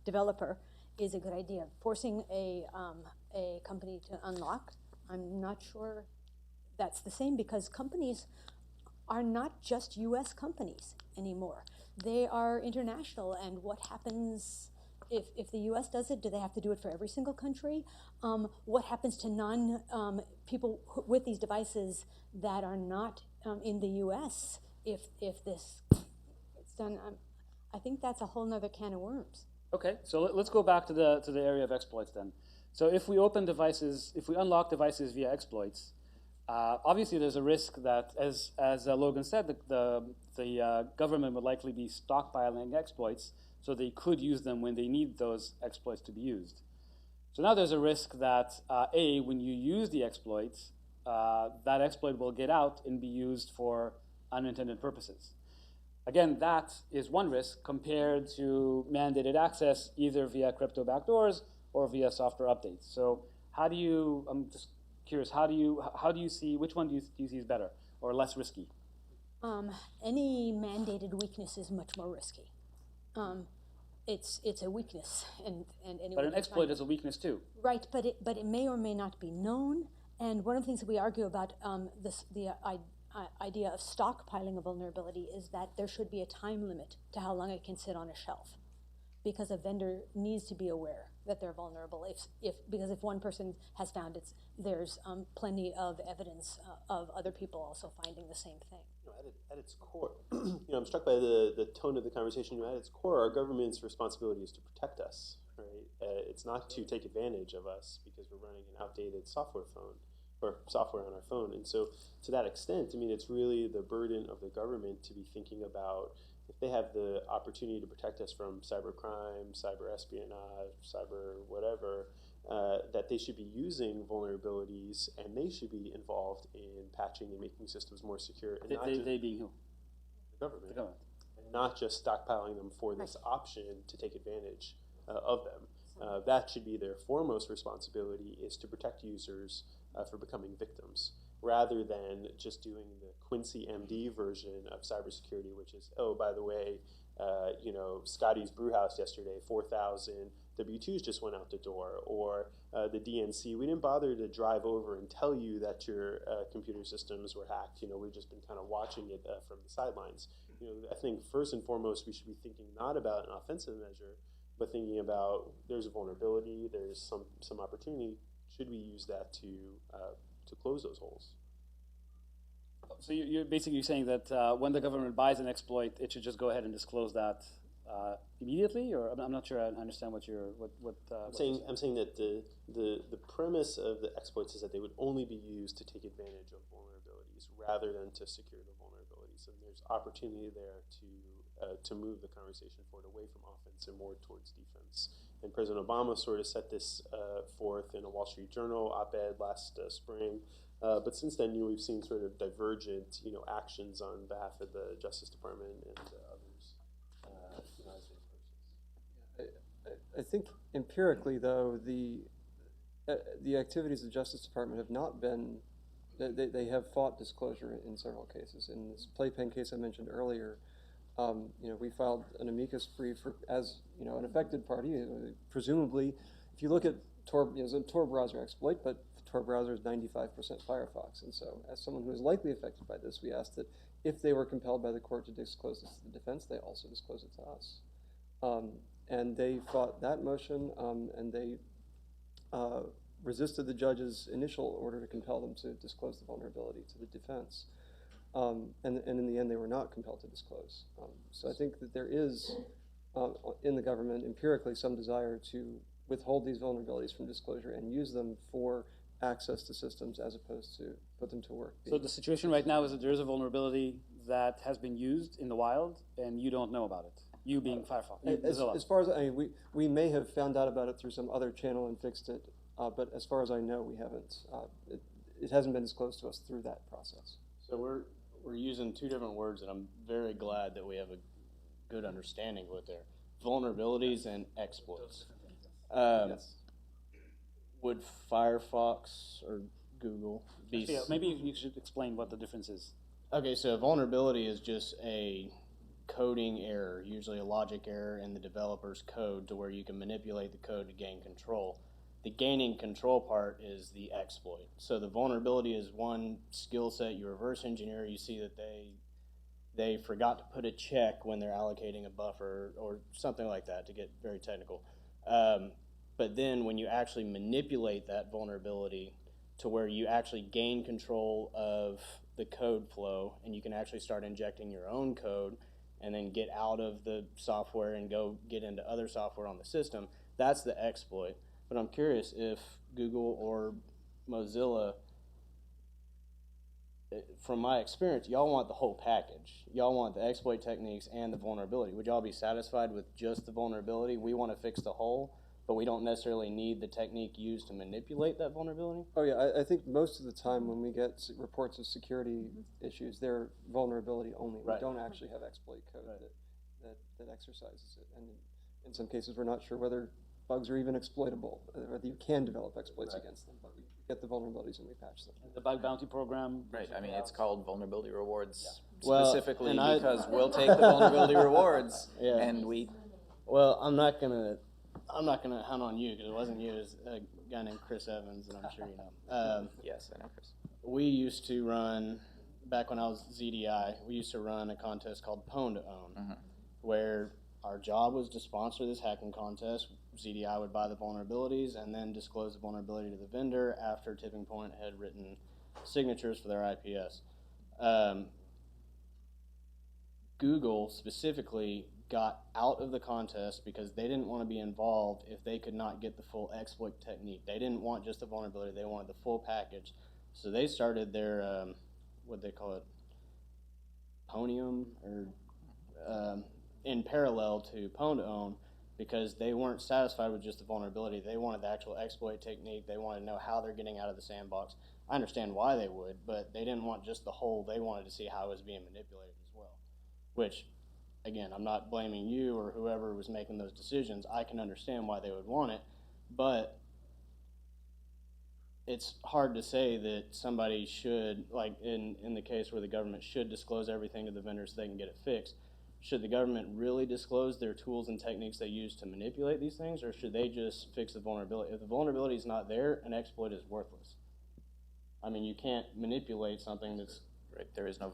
developer, is a good idea. Forcing a a company to unlock. I'm not sure that's the same, because companies are not just US companies anymore. They are international, and what happens if the US does it? Do they have to do it for every single country? What happens to people with these devices that are not in the US if this gets done? I think that's a whole nother can of worms. Okay, so let's go back to the area of exploits then. So if we unlock devices via exploits, obviously there's a risk that, as Logan said, the government would likely be stockpiling exploits, so they could use them when they need those exploits to be used. So now there's a risk that, when you use the exploits, that exploit will get out and be used for unintended purposes. Again, that is one risk compared to mandated access, either via crypto backdoors or via software updates. So I'm just curious, how do you see, which one do you see is better or less risky? Any mandated weakness is much more risky. It's a weakness, and but an exploit is a weakness too. Right, but it may or may not be known. And one of the things that we argue about the idea of stockpiling a vulnerability is that there should be a time limit to how long it can sit on a shelf, because a vendor needs to be aware that they're vulnerable. Because if one person has found it, there's plenty of evidence of other people also finding the same thing. At its core, I'm struck by the tone of the conversation. At its core, our government's responsibility is to protect us, right? It's not to take advantage of us because we're running an outdated software on our phone. And so to that extent, it's really the burden of the government to be thinking about, if they have the opportunity to protect us from cybercrime, cyber espionage, cyber whatever, that they should be using vulnerabilities, and they should be involved in patching and making systems more secure. And they being who? The government. And not just stockpiling them for this option to take advantage of them. That should be their foremost responsibility, is to protect users for becoming victims, rather than just doing the Quincy MD version of cybersecurity, which is, oh, by the way, Scotty's Brewhouse yesterday, 4,000 W-2s just went out the door, or the DNC, we didn't bother to drive over and tell you that your computer systems were hacked. We've just been kind of watching it from the sidelines. I think first and foremost, we should be thinking not about an offensive measure, but thinking about, there's a vulnerability, there's some opportunity. Should we use that to close those holes? So you're basically saying that when the government buys an exploit, it should just go ahead and disclose that immediately, or I'm not sure I understand what you're. I'm saying that the premise of the exploits is that they would only be used to take advantage of vulnerabilities rather than to secure the vulnerabilities, and there's opportunity there to move the conversation forward away from offense and more towards defense. And President Obama sort of set this forth in a Wall Street Journal op-ed last spring. But since then, we've seen sort of divergent, actions on behalf of the Justice Department and others. I think empirically, though, the activities of the Justice Department have not been. They have fought disclosure in several cases. In this Playpen case I mentioned earlier, we filed an amicus brief as an affected party. Presumably, if you look at Tor, it's a Tor browser exploit, but Tor browser is 95% Firefox. And so as someone who is likely affected by this, we asked that if they were compelled by the court to disclose this to the defense, they also disclose it to us. And they fought that motion, and they resisted the judge's initial order to compel them to disclose the vulnerability to the defense. And in the end, they were not compelled to disclose. So I think that there is, in the government, empirically, some desire to withhold these vulnerabilities from disclosure and use them for access to systems as opposed to put them to work. So the situation right now is that there is a vulnerability that has been used in the wild, and you don't know about it. You being Firefox. As far as we may have found out about it through some other channel and fixed it, but as far as I know, we haven't. It hasn't been disclosed to us through that process. So we're using two different words, and I'm very glad that we have a good understanding of what they're. Vulnerabilities and exploits. Yes. Would Firefox or Google be... Maybe you should explain what the difference is. Okay, so a vulnerability is just a coding error, usually a logic error in the developer's code, to where you can manipulate the code to gain control. The gaining control part is the exploit. So the vulnerability is one skill set. You reverse engineer, you see that they forgot to put a check when they're allocating a buffer or something like that, to get very technical. But then when you actually manipulate that vulnerability to where you actually gain control of the code flow and you can actually start injecting your own code and then get out of the software and go get into other software on the system, that's the exploit. But I'm curious if Google or Mozilla, from my experience, y'all want the whole package. Y'all want the exploit techniques and the vulnerability. Would y'all be satisfied with just the vulnerability? We want to fix the whole, but we don't necessarily need the technique used to manipulate that vulnerability? Oh yeah, I think most of the time when we get reports of security issues, they're vulnerability only. Right. We don't actually have exploit code that exercises it. And in some cases, we're not sure whether bugs are even exploitable, whether you can develop exploits against them, but we get the vulnerabilities and we patch them. The bug bounty program. Right. I mean, it's called vulnerability rewards Well, specifically and because we'll take the vulnerability rewards Yeah. and we. Well, I'm not gonna hunt on you because it wasn't you. It was a guy named Chris Evans, and I'm sure you know. Yes, I know, Chris. We used to run, back when I was ZDI, we used to run a contest called Pwn to Own, where our job was to sponsor this hacking contest. ZDI would buy the vulnerabilities and then disclose the vulnerability to the vendor after Tipping Point had written signatures for their IPS. Google specifically got out of the contest because they didn't want to be involved if they could not get the full exploit technique. They didn't want just the vulnerability, they wanted the full package. So they started their, what they call it, Ponium, or in parallel to Pwn to Own, because they weren't satisfied with just the vulnerability. They wanted the actual exploit technique. They wanted to know how they're getting out of the sandbox. I understand why they would, but they didn't want just the whole. They wanted to see how it was being manipulated as well, which, again, I'm not blaming you or whoever was making those decisions. I can understand why they would want it, but it's hard to say that somebody should, like in the case where the government should disclose everything to the vendors so they can get it fixed. Should the government really disclose their tools and techniques they use to manipulate these things, or should they just fix the vulnerability? If the vulnerability is not there, an exploit is worthless. I mean, you can't manipulate something that's Right. There is no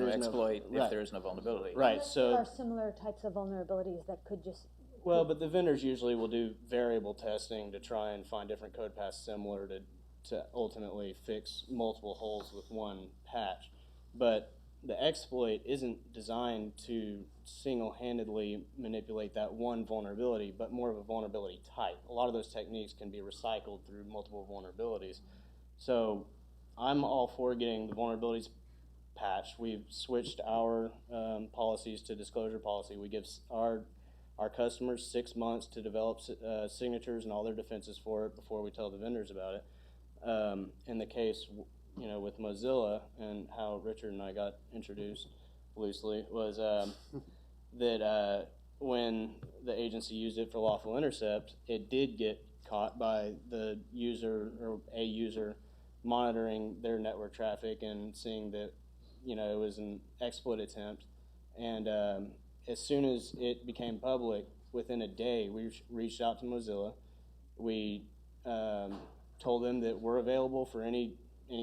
exploit if there is no vulnerability. right. So there are similar types of vulnerabilities that could just. Well, but the vendors usually will do variable testing to try and find different code paths similar to ultimately fix multiple holes with one patch. But the exploit isn't designed to single-handedly manipulate that one vulnerability, but more of a vulnerability type. A lot of those techniques can be recycled through multiple vulnerabilities. So I'm all for getting the vulnerabilities patched. We've switched our policies to disclosure policy. We give our customers 6 months to develop signatures and all their defenses for it before we tell the vendors about it. In the case, with Mozilla and how Richard and I got introduced loosely was that when the agency used it for lawful intercept, it did get caught by the user or a user monitoring their network traffic and seeing that it was an exploit attempt. And as soon as it became public, within a day, we reached out to Mozilla. We told them that we're available for any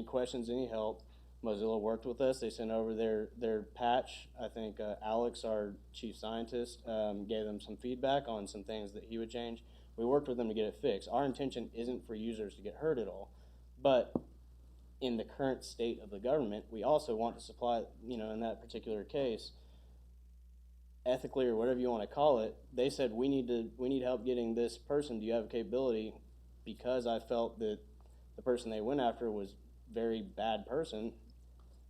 questions, any help. Mozilla worked with us. They sent over their patch. I think Alex, our chief scientist, gave them some feedback on some things that he would change. We worked with them to get it fixed. Our intention isn't for users to get hurt at all, but in the current state of the government, we also want to supply, in that particular case, ethically or whatever you want to call it, they said we need help getting this person. Do you have a capability? Because I felt that the person they went after was a very bad person.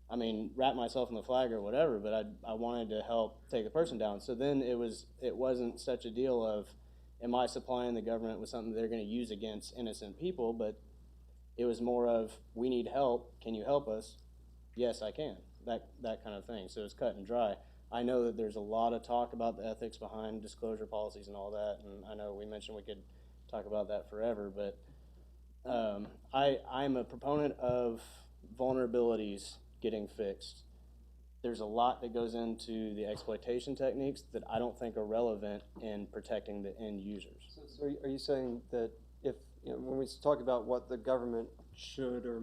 I mean, wrap myself in the flag or whatever, but I wanted to help take the person down. So then it wasn't such a deal of, am I supplying the government with something they're going to use against innocent people? But it was more of, we need help. Can you help us? Yes, I can. That kind of thing. So it's cut and dry. I know that there's a lot of talk about the ethics behind disclosure policies and all that, and I know we mentioned we could talk about that forever, but I'm a proponent of vulnerabilities getting fixed. There's a lot that goes into the exploitation techniques that I don't think are relevant in protecting the end users. So are you saying that if when we talk about what the government should or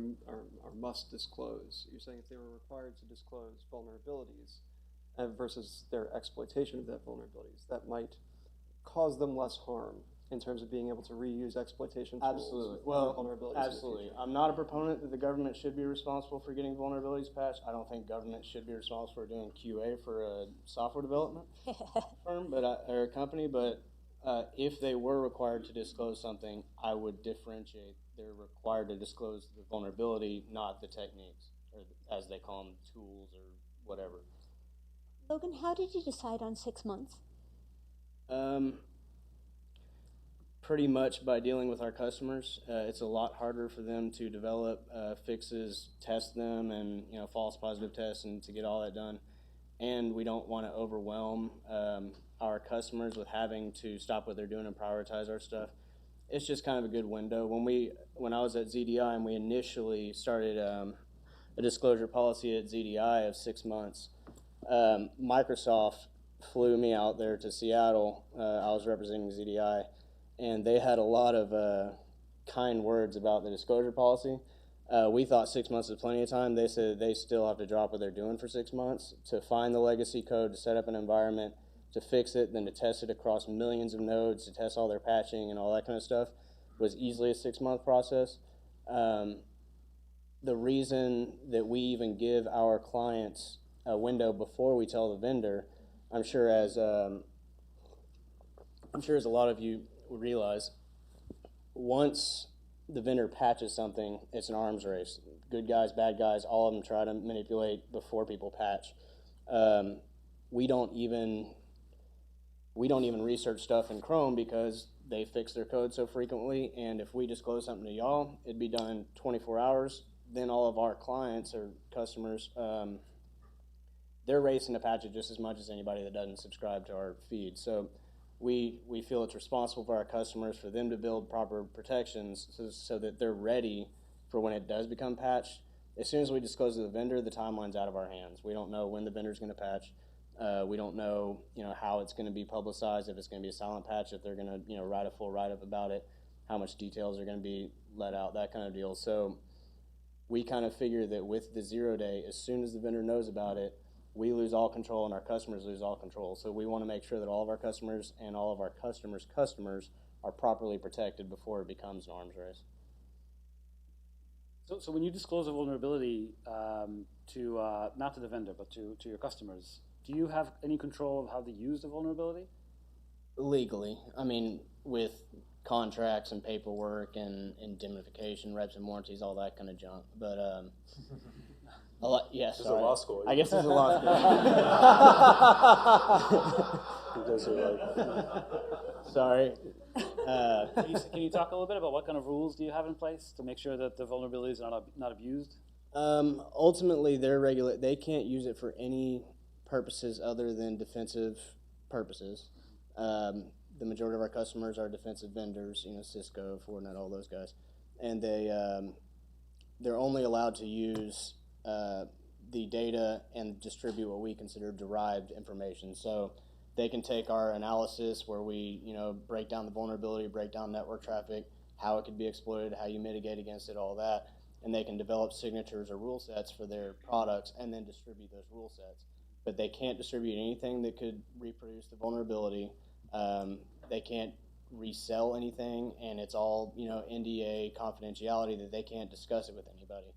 must disclose, you're saying if they were required to disclose vulnerabilities versus their exploitation of that vulnerabilities, that might cause them less harm in terms of being able to reuse exploitation tools. Absolutely. Well, vulnerabilities. absolutely. I'm not a proponent that the government should be responsible for getting vulnerabilities patched. I don't think government should be responsible for doing QA for a software development firm, or a company. But if they were required to disclose something, I would differentiate. They're required to disclose the vulnerability, not the techniques, or as they call them, tools or whatever. Logan, how did you decide on 6 months? Pretty much by dealing with our customers. It's a lot harder for them to develop fixes, test them, and false positive tests, and to get all that done. And we don't want to overwhelm our customers with having to stop what they're doing and prioritize our stuff. It's just kind of a good window. When I was at ZDI and we initially started a disclosure policy at ZDI of 6 months, Microsoft flew me out there to Seattle. I was representing ZDI. And they had a lot of kind words about the disclosure policy. We thought 6 months was plenty of time. They said they still have to drop what they're doing for 6 months to find the legacy code, to set up an environment, to fix it, then to test it across millions of nodes, to test all their patching and all that kind of stuff. It was easily a 6-month process. The reason that we even give our clients a window before we tell the vendor, I'm sure as a lot of you realize, once the vendor patches something, it's an arms race. Good guys, bad guys, all of them try to manipulate before people patch. We don't even research stuff in Chrome because they fix their code so frequently, and if we disclose something to y'all, it'd be done in 24 hours. Then all of our clients or customers, they're racing to patch it just as much as anybody that doesn't subscribe to our feed. So we feel it's responsible for our customers, for them to build proper protections so that they're ready for when it does become patched. As soon as we disclose to the vendor, the timeline's out of our hands. We don't know when the vendor's going to patch. We don't know, how it's going to be publicized, if it's going to be a silent patch, if they're going to, write a full write-up about it, how much details are going to be let out, that kind of deal. So we kind of figure that with the 0 day, as soon as the vendor knows about it, we lose all control and our customers lose all control. So we want to make sure that all of our customers and all of our customers' customers are properly protected before it becomes an arms race. So when you disclose a vulnerability to not to the vendor, but to your customers, do you have any control of how they use the vulnerability? Legally. I mean, with contracts and paperwork and indemnification, reps and warranties, all that kind of junk. But yes, this is a law school. I guess it's a law school. Sorry. Can you talk a little bit about what kind of rules do you have in place to make sure that the vulnerabilities are not abused? Ultimately, they can't use it for any purposes other than defensive purposes. The majority of our customers are defensive vendors, Cisco, Fortinet, all those guys, and they're only allowed to use the data and distribute what we consider derived information. So they can take our analysis where we, break down the vulnerability, break down network traffic, how it could be exploited, how you mitigate against it, all that, and they can develop signatures or rule sets for their products and then distribute those rule sets. But they can't distribute anything that could reproduce the vulnerability. They can't resell anything, and it's all, NDA confidentiality that they can't discuss it with anybody.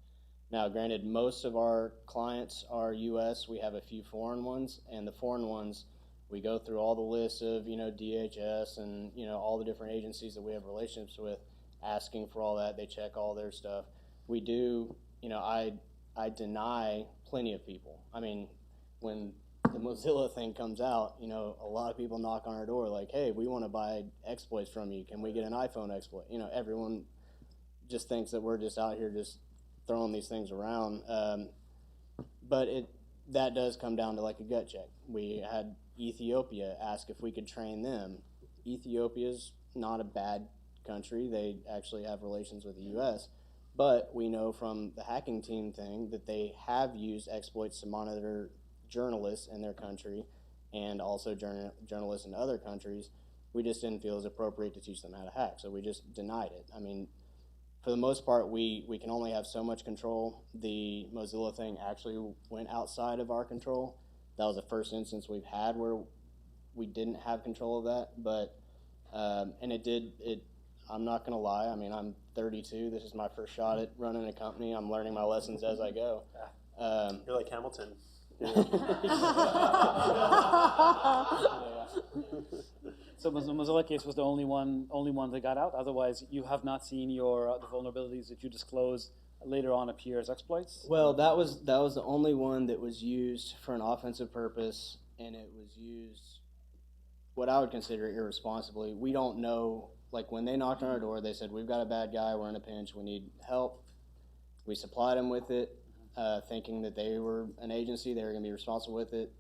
Now, granted, most of our clients are U.S. We have a few foreign ones, and the foreign ones, we go through all the lists of, DHS and, all the different agencies that we have relationships with, asking for all that. They check all their stuff. We do, I deny plenty of people. I mean, when the Mozilla thing comes out, a lot of people knock on our door like, hey, we want to buy exploits from you. Can we get an iPhone exploit? Everyone just thinks that we're just out here just throwing these things around. But that does come down to like a gut check. We had Ethiopia ask if we could train them. Ethiopia's not a bad country. They actually have relations with the U.S., but we know from the hacking team thing that they have used exploits to monitor journalists in their country and also journalists in other countries, We just didn't feel it was appropriate to teach them how to hack, so we just denied it. I mean, for the most part, we can only have so much control. The Mozilla thing actually went outside of our control. That was the first instance we've had where we didn't have control of that, but and I'm not going to lie. I mean, I'm 32. This is my first shot at running a company. I'm learning my lessons as I go. You're like Hamilton. So the Mozilla case was the only one that got out. Otherwise, you have not seen the vulnerabilities that you disclose later on appear as exploits. Well, that was the only one that was used for an offensive purpose, and it was used what I would consider irresponsibly. We don't know. Like when they knocked on our door, they said, "We've got a bad guy. We're in a pinch. We need help." We supplied them with it, thinking that they were an agency. They were going to be responsible with it.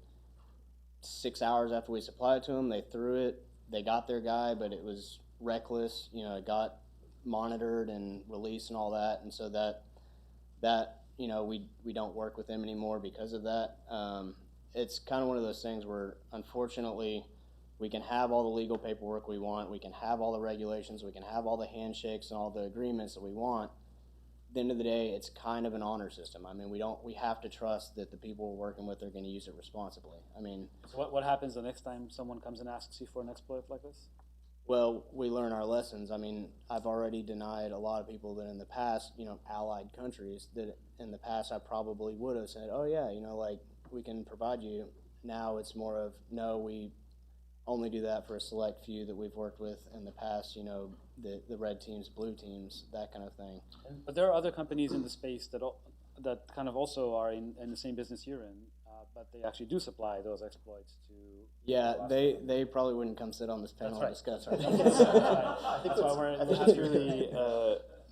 6 hours after we supplied it to them, they threw it. They got their guy, but it was reckless. You know, it got monitored and released and all that. And so that you know, we don't work with them anymore because of that. It's kind of one of those things where, unfortunately, we can have all the legal paperwork we want. We can have all the regulations. We can have all the handshakes and all the agreements that we want. At the end of the day, it's kind of an honor system. I mean, we have to trust that the people we're working with are going to use it responsibly. I mean, so what happens the next time someone comes and asks you for an exploit like this? Well, we learn our lessons. I mean, I've already denied a lot of people that in the past, you know, allied countries, that in the past I probably would have said, oh yeah, you know, like, we can provide you. Now it's more of, no, we only do that for a select few that we've worked with in the past, you know, the red teams, blue teams, that kind of thing. But there are other companies in the space that kind of also are in the same business you're in, but they actually do supply those exploits to. Yeah, they probably wouldn't come sit on this panel and discuss our I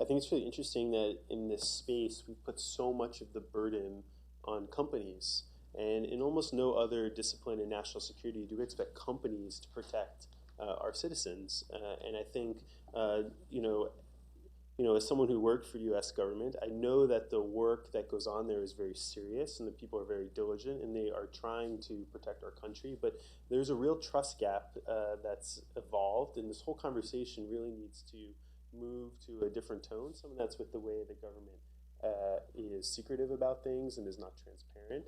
think it's really interesting that in this space we put so much of the burden on companies. And in almost no other discipline in national security do we expect companies to protect our citizens. And I think, as someone who worked for U.S. government, I know that the work that goes on there is very serious, and the people are very diligent, and they are trying to protect our country. But there's a real trust gap that's evolved, and this whole conversation really needs to move to a different tone. Some of that's with the way the government is secretive about things and is not transparent.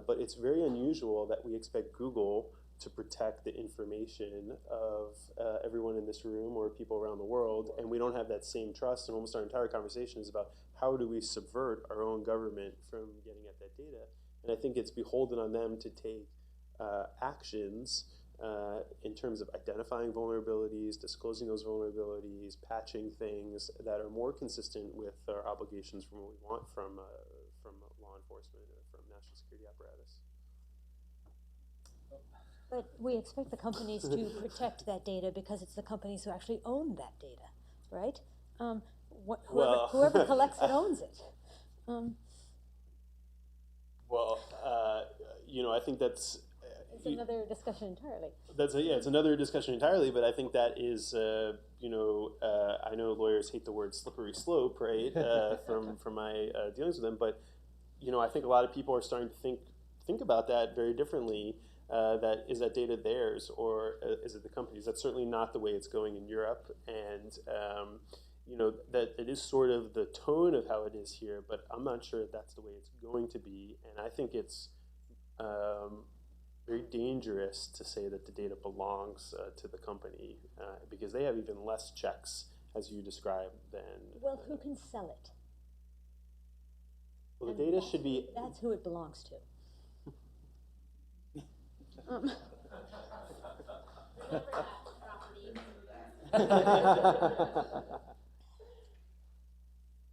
But it's very unusual that we expect Google to protect the information of everyone in this room or people around the world, and we don't have that same trust, and almost our entire conversation is about how do we subvert our own government from getting at that data. And I think it's beholden on them to take actions in terms of identifying vulnerabilities, disclosing those vulnerabilities, patching things that are more consistent with our obligations from what we want from law enforcement or from national security apparatus. But we expect the companies to protect that data because it's the companies who actually own that data, right? Whoever collects it owns it. I think that's... It's another discussion entirely. It's another discussion entirely, but I think that is, I know lawyers hate the word slippery slope, right, from my dealings with them, but, I think a lot of people are starting to think about that very differently. That is that data theirs, or is it the companies? That's certainly not the way it's going in Europe, and that it is sort of the tone of how it is here, but I'm not sure that's the way it's going to be, and I think it's very dangerous to say that the data belongs to the company because they have even less checks, as you described, than... Well, who can sell it? Well, the data should be... That's who it belongs to.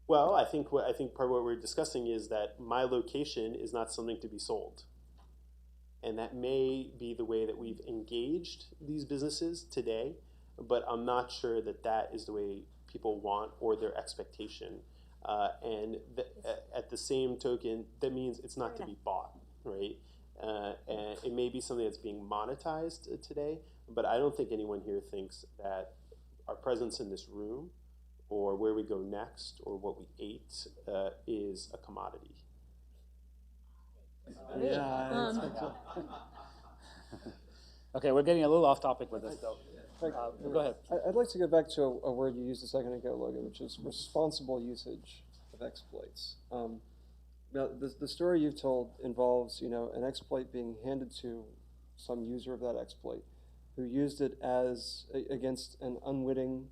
Well, I think part of what we're discussing is that my location is not something to be sold. And that may be the way that we've engaged these businesses today, but I'm not sure that that is the way people want or their expectation. At the same token, that means it's not to be bought, right? And it may be something that's being monetized today, but I don't think anyone here thinks that our presence in this room or where we go next or what we ate is a commodity. Okay, we're getting a little off topic with this, though. Go ahead. I'd like to go back to a word you used a second ago, Logan, which is responsible usage of exploits. Now, the story you've told involves, an exploit being handed to some user of that exploit who used it as against an unwitting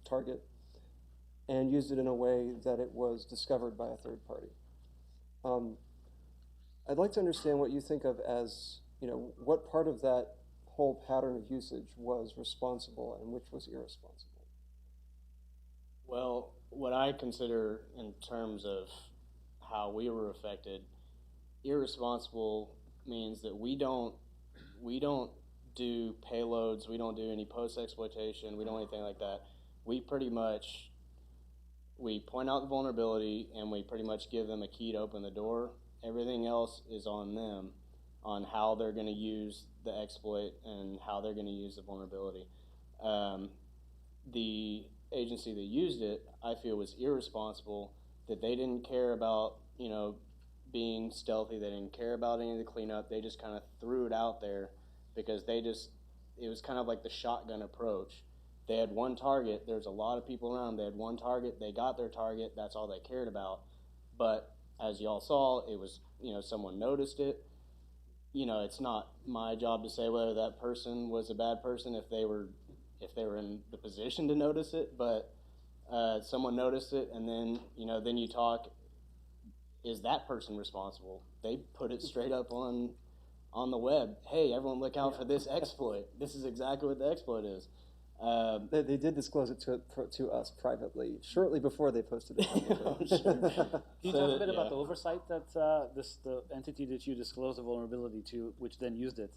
target and used it in a way that it was discovered by a third party. I'd like to understand what you think of as, what part of that whole pattern of usage was responsible and which was irresponsible. Well, what I consider in terms of how we were affected, irresponsible means that we don't do payloads, we don't do any post-exploitation, we don't do anything like that. We point out the vulnerability and we pretty much give them a key to open the door. Everything else is on them, on how they're going to use the exploit and how they're going to use the vulnerability. The agency that used it, I feel, was irresponsible, that they didn't care about, being stealthy. They didn't care about any of the cleanup. They just kind of threw it out there because it was kind of like the shotgun approach. They had one target. There's a lot of people around. They had one target. They got their target. That's all they cared about. But as y'all saw, it was, someone noticed it. It's not my job to say whether that person was a bad person if they were in the position to notice it, but someone noticed it, and then then you talk, is that person responsible? They put it straight up on the web. Hey, everyone look out for this exploit. This is exactly what the exploit is. They did disclose it to us privately shortly before they posted it. Can you talk a bit about the oversight that the entity that you disclosed the vulnerability to, which then used it?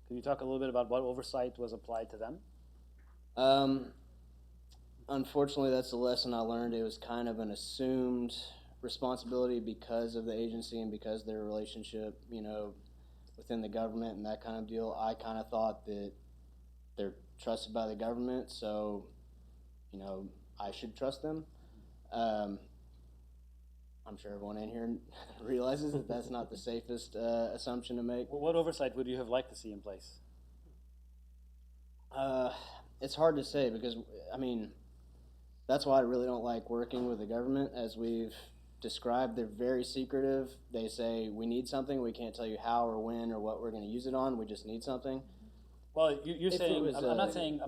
Can you talk a little bit about what oversight was applied to them? Unfortunately, that's the lesson I learned. It was kind of an assumed responsibility because of the agency and because of their relationship, within the government and that kind of deal. I kind of thought that they're trusted by the government, so, I should trust them. I'm sure everyone in here realizes that that's not the safest assumption to make. Well, what oversight would you have liked to see in place? It's hard to say because, that's why I really don't like working with the government. As we've described, they're very secretive. They say, we need something, we can't tell you how or when or what we're going to use it on, we just need something. Well, you're saying, I'm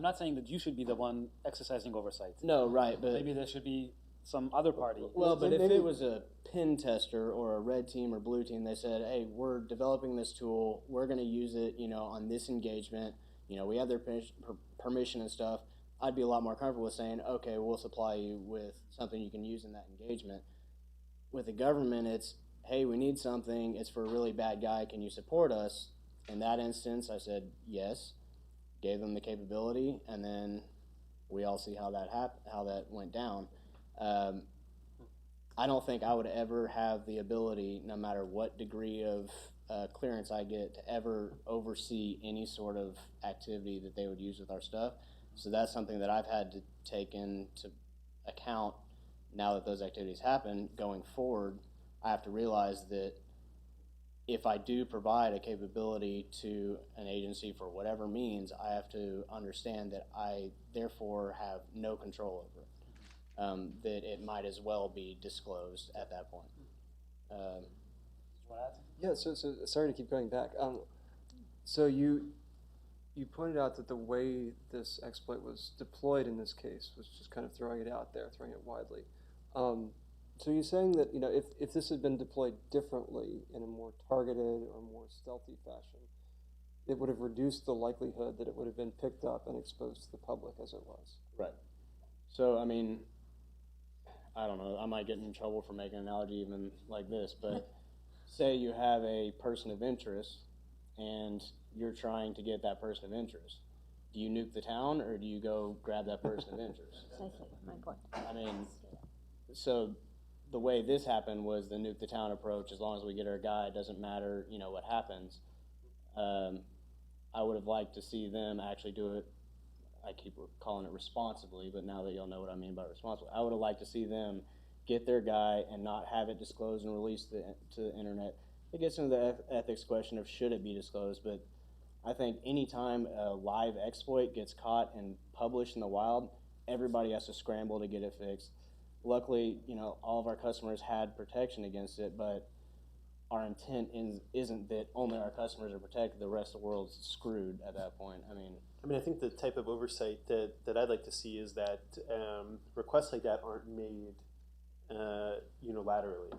not saying that you should be the one exercising oversight. No, right, but maybe there should be some other party. Well, but if it was a pen tester or a red team or blue team, they said, hey, we're developing this tool, we're going to use it, on this engagement, we have their permission and stuff, I'd be a lot more comfortable with saying, okay, we'll supply you with something you can use in that engagement. With the government, it's, hey, we need something, it's for a really bad guy, can you support us? In that instance, I said yes, gave them the capability, and then we all see how that went down. I don't think I would ever have the ability, no matter what degree of clearance I get, to ever oversee any sort of activity that they would use with our stuff. So that's something that I've had to take into account now that those activities happen. Going forward, I have to realize that if I do provide a capability to an agency for whatever means, I have to understand that I therefore have no control over it, that it might as well be disclosed at that point. Yeah, so sorry to keep going back. So you pointed out that the way this exploit was deployed in this case was just kind of throwing it out there, throwing it widely. So you're saying that if this had been deployed differently in a more targeted or more stealthy fashion, it would have reduced the likelihood that it would have been picked up and exposed to the public as it was. Right. So, I don't know, I might get in trouble for making an analogy even like this, but say you have a person of interest and you're trying to get that person of interest. Do you nuke the town or do you go grab that person of interest? Precisely, my point. So the way this happened was the nuke the town approach. As long as we get our guy, it doesn't matter, what happens. I would have liked to see them actually do it. I keep calling it responsibly, but now that y'all know what I mean by responsible, I would have liked to see them get their guy and not have it disclosed and released to the internet. It gets into the ethics question of should it be disclosed, but I think anytime a live exploit gets caught and published in the wild, everybody has to scramble to get it fixed. Luckily, all of our customers had protection against it, but our intent isn't that only our customers are protected, the rest of the world's screwed at that point. I mean, I think the type of oversight that I'd like to see is that requests like that aren't made unilaterally,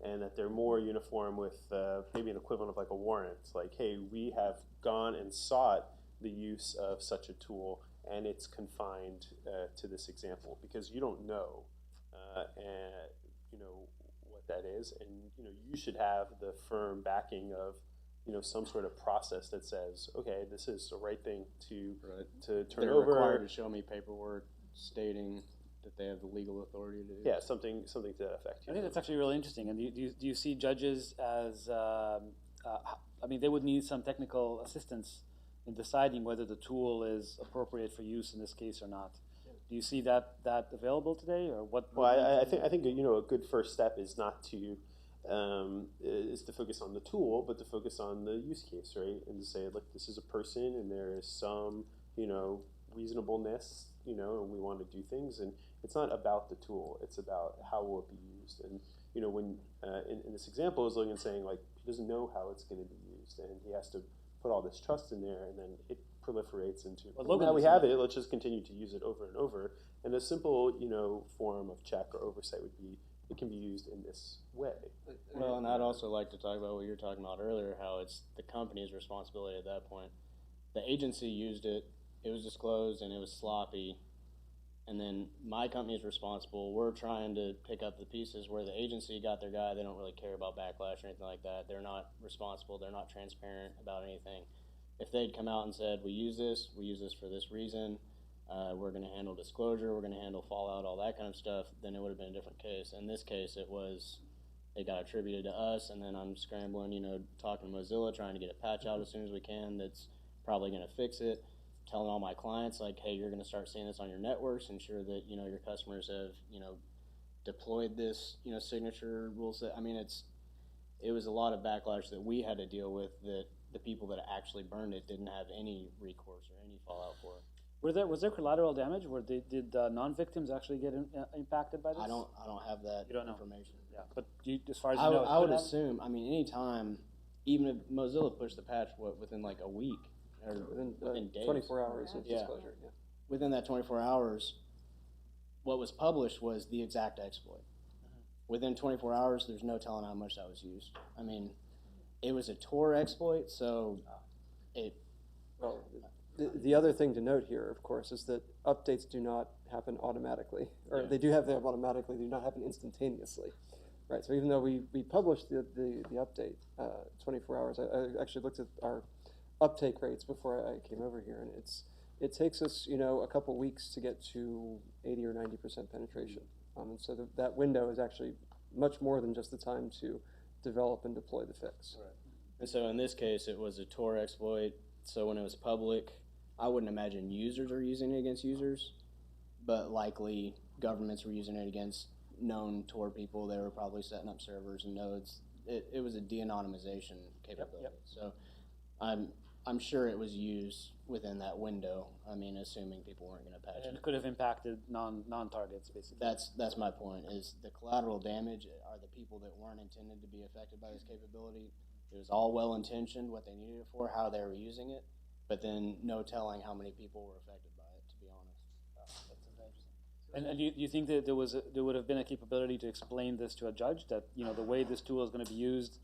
and that they're more uniform with maybe an equivalent of like a warrant. Like, hey, we have gone and sought the use of such a tool, and it's confined to this example, because you don't know, what that is, and you should have the firm backing of some sort of process that says, okay, this is the right thing to turn they're over. Required to show me paperwork stating that they have the legal authority to do. Yeah, something to that effect. I think that's actually really interesting. And do you see judges as, they would need some technical assistance in deciding whether the tool is appropriate for use in this case or not. Do you see that available today, or what? Well, I think a good first step is not to is to focus on the tool, but to focus on the use case, right? And to say, look, this is a person, and there is some reasonableness, and we want to do things, and it's not about the tool; it's about how will it be used. And when in this example, is looking and saying, like, he doesn't know how it's going to be used, and he has to put all this trust in there, and then it proliferates into, now we have it, let's just continue to use it over and over. And a simple, form of check or oversight would be, it can be used in this way. Well, and I'd also like to talk about what you were talking about earlier, how it's the company's responsibility at that point. The agency used it, it was disclosed, and it was sloppy, and then my company is responsible. We're trying to pick up the pieces where the agency got their guy. They don't really care about backlash or anything like that. They're not responsible. They're not transparent about anything. If they'd come out and said, we use this for this reason, we're going to handle disclosure, we're going to handle fallout, all that kind of stuff, then it would have been a different case. In this case, it got attributed to us, and then I'm scrambling, talking to Mozilla, trying to get a patch out as soon as we can that's probably going to fix it, telling all my clients, like, hey, you're going to start seeing this on your networks, ensure that, your customers have, deployed this, signature rules. It was a lot of backlash that we had to deal with, that the people that actually burned it didn't have any recourse or any fallout for it. Was there collateral damage? Did non-victims actually get impacted by this? I don't have that information. Yeah, but as far as you know, I would assume. Anytime, even if Mozilla pushed the patch, within like a week or within days, 24 hours of disclosure. Yeah. Within that 24 hours, what was published was the exact exploit. Within 24 hours, there's no telling how much that was used. It was a Tor exploit, so it. Well, the other thing to note here, of course, is that updates do not happen automatically, or they do happen automatically. They do not happen instantaneously, right? So even though we published the update 24 hours, I actually looked at our uptake rates before I came over here, and it takes us a couple weeks to get to 80 or 90% penetration, and so that window is actually much more than just the time to develop and deploy the fix. Right. And so in this case, it was a Tor exploit. So when it was public, I wouldn't imagine users are using it against users, but likely governments were using it against known Tor people. They were probably setting up servers and nodes. It was a de-anonymization capability. Yep. So I'm sure it was used within that window. Assuming people weren't going to patch it. It could have impacted non-targets, basically. That's my point, is the collateral damage are the people that weren't intended to be affected by this capability. It was all well-intentioned, what they needed it for, how they were using it, but then no telling how many people were affected by it, to be honest. That's interesting. And do you think that there would have been a capability to explain this to a judge, that the way this tool is going to be used,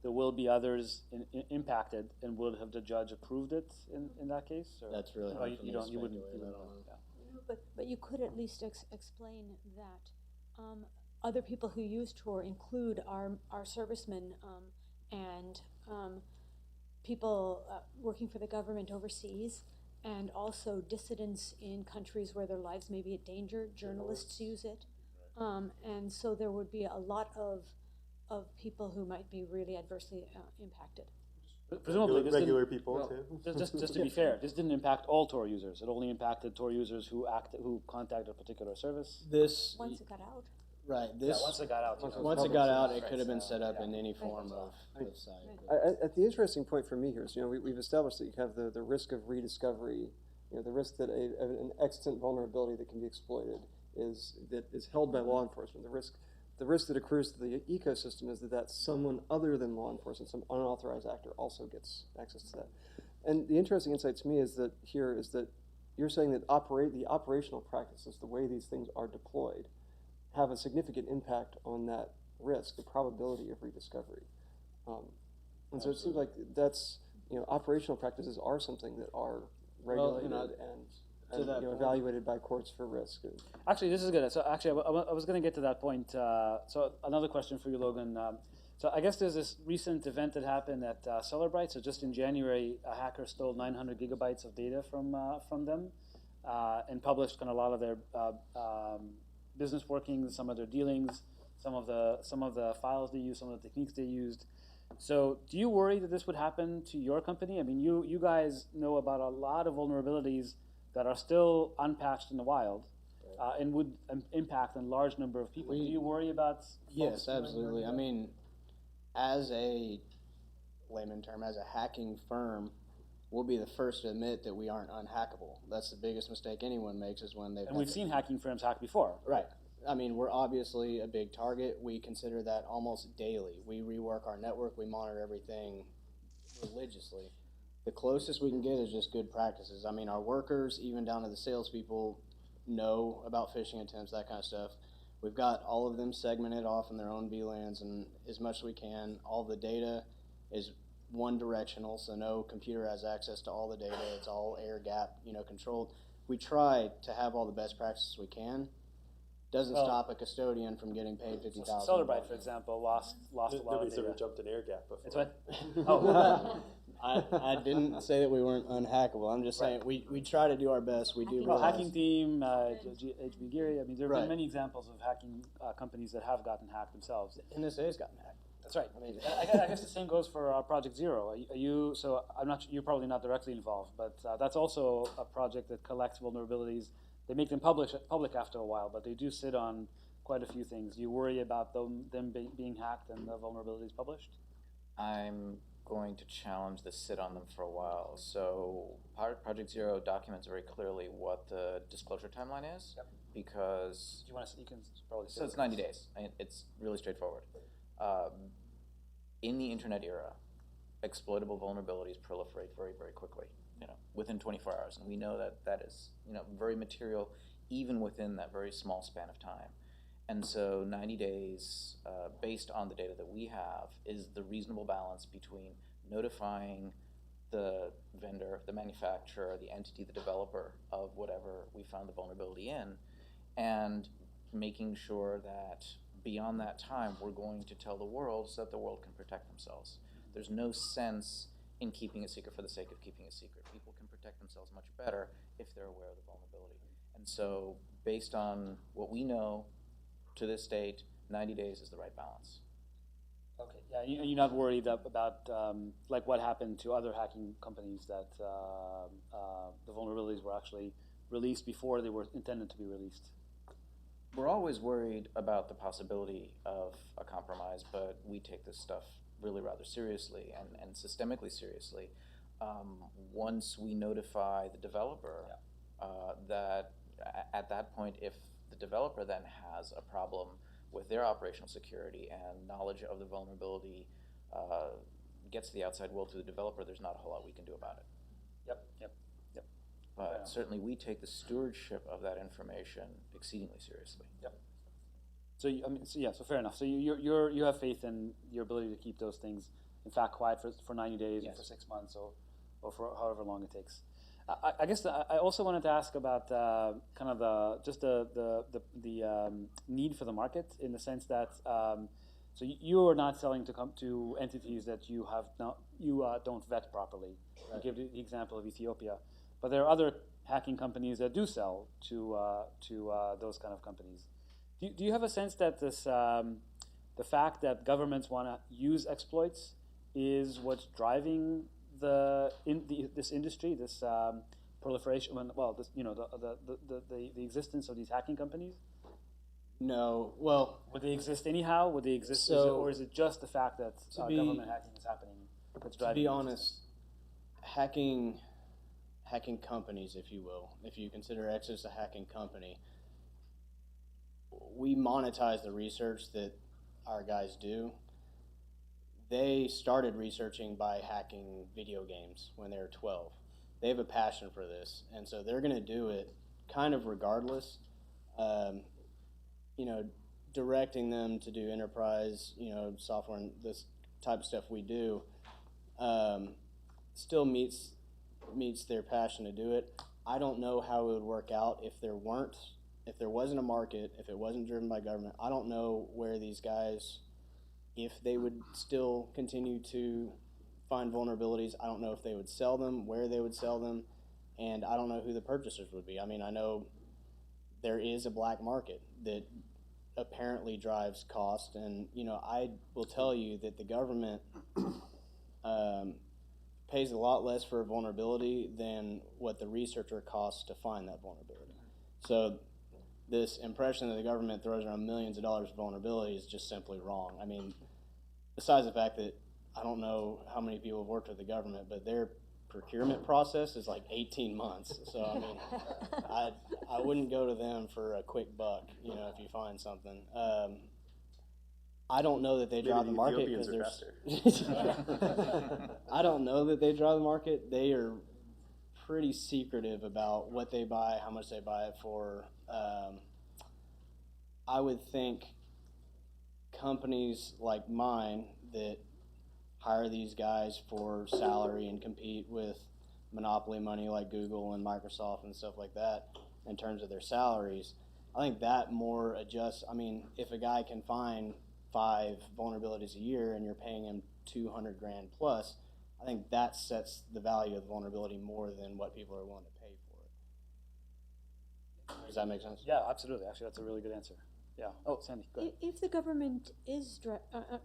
there will be others impacted, and would have the judge approved it in that case? Or? That's really hard for me to speculate. You wouldn't know. Yeah. But you could at least explain that other people who use Tor include our servicemen and people working for the government overseas, and also dissidents in countries where their lives may be in danger. Journalists use it, and so there would be a lot of people who might be really adversely impacted. Presumably, regular people too. Just to be fair, this didn't impact all Tor users. It only impacted Tor users who contacted a particular service. This Once it got out. Right. Yeah, once it got out. Once it got out, it could have been set up in any form of site. The interesting point for me here is, we've established that you have the risk of rediscovery, the risk that an extant vulnerability that can be exploited is held by law enforcement. The risk that accrues to the ecosystem is that someone other than law enforcement, some unauthorized actor, also gets access to that. And the interesting insight to me is that you're saying that the operational practices, the way these things are deployed, have a significant impact on that risk, the probability of rediscovery. And so it seems like that's, operational practices are something that are regulated and evaluated by courts for risk. Actually, this is good. So actually, I was going to get to that point. So another question for you, Logan. So I guess there's this recent event that happened at Cellebrite. So just in January, a hacker stole 900 gigabytes of data from them and published kind of a lot of their business workings, some of their dealings, some of the files they used, some of the techniques they used. So do you worry that this would happen to your company? I mean, you guys know about a lot of vulnerabilities that are still unpatched in the wild and would impact a large number of people. Do you worry about? Yes, absolutely. I mean, as a layman term, as a hacking firm, we'll be the first to admit that we aren't unhackable. That's the biggest mistake anyone makes is when they've... And we've seen hacking firms hack before. Right. I mean, we're obviously a big target. We consider that almost daily. We rework our network. We monitor everything religiously. The closest we can get is just good practices. I mean, our workers, even down to the salespeople, know about phishing attempts, that kind of stuff. We've got all of them segmented off in their own VLANs, and as much as we can, all the data is one directional, so no computer has access to all the data. It's all air gap, controlled. We try to have all the best practices we can. Doesn't stop a custodian from getting paid $50,000. Cellebrite, for example, lost a lot of data. Nobody's ever jumped an air gap before. It's what? Oh. I didn't say that we weren't unhackable. I'm just saying we try to do our best. We do. Hacking team, HB Geary. I mean, there have been many examples of hacking companies that have gotten hacked themselves. NSA's gotten hacked. That's right. I mean, I guess the same goes for Project Zero. Are you? So I'm not. You're probably not directly involved, but that's also a project that collects vulnerabilities. They make them public after a while, but they do sit on quite a few things. Do you worry about them being hacked and the vulnerabilities published? I'm going to challenge the sit on them for a while. So Project Zero documents very clearly what the disclosure timeline is, because you can probably say so it's 90 days. It's really straightforward. In the internet era, exploitable vulnerabilities proliferate very, very quickly. Within 24 hours, and we know that is very material, even within that very small span of time. And so 90 days, based on the data that we have, is the reasonable balance between notifying the vendor, the manufacturer, the entity, the developer of whatever we found the vulnerability in, and making sure that beyond that time, we're going to tell the world so that the world can protect themselves. There's no sense in keeping a secret for the sake of keeping a secret. People can protect themselves much better if they're aware of the vulnerability. And so based on what we know to this date, 90 days is the right balance. Okay, yeah, you're not worried about like what happened to other hacking companies that the vulnerabilities were actually released before they were intended to be released? We're always worried about the possibility of a compromise, but we take this stuff really rather seriously and systemically seriously. Once we notify the developer that at that point, if the developer then has a problem with their operational security and knowledge of the vulnerability gets to the outside world through the developer, there's not a whole lot we can do about it. Yep. But certainly we take the stewardship of that information exceedingly seriously. Yep. So fair enough. So you have faith in your ability to keep those things, in fact, quiet for 90 days or for 6 months or for however long it takes. I guess I also wanted to ask about kind of the need for the market, in the sense that so you are not selling to entities that you don't vet properly. Right. You give the example of Ethiopia, but there are other hacking companies that do sell to those kind of companies. Do you have a sense that this the fact that governments want to use exploits is what's driving this industry, this proliferation? The existence of these hacking companies. No, well, Would they exist anyhow? Would they exist, or is it just the fact that government hacking is happening that's driving? To be honest, hacking companies, if you will, if you consider Exodus a hacking company, we monetize the research that our guys do. They started researching by hacking video games when they were 12. They have a passion for this, and so they're going to do it kind of regardless. Directing them to do enterprise, software and this type of stuff we do, still meets their passion to do it. I don't know how it would work out if there wasn't a market, if it wasn't driven by government. I don't know where these guys, if they would still continue to find vulnerabilities. I don't know if they would sell them, where they would sell them, and I don't know who the purchasers would be. I mean, I know there is a black market that apparently drives cost, and I will tell you that the government pays a lot less for a vulnerability than what the researcher costs to find that vulnerability. So this impression that the government throws around millions of dollars of vulnerability is just simply wrong. I mean, besides the fact that I don't know how many people have worked with the government, but their procurement process is like 18 months. So I mean, I wouldn't go to them for a quick buck, if you find something. I don't know that they drive the market because I don't know that they drive the market. They are pretty secretive about what they buy, how much they buy it for. I would think companies like mine that hire these guys for salary and compete with monopoly money like Google and Microsoft and stuff like that in terms of their salaries, I think that more adjusts. I mean, if a guy can find 5 vulnerabilities a year and you're paying him $200,000 plus, I think that sets the value of the vulnerability more than what people are willing to pay for it. Does that make sense? Yeah, absolutely. Actually, that's a really good answer. Yeah. Oh, Sandy, go ahead. If the government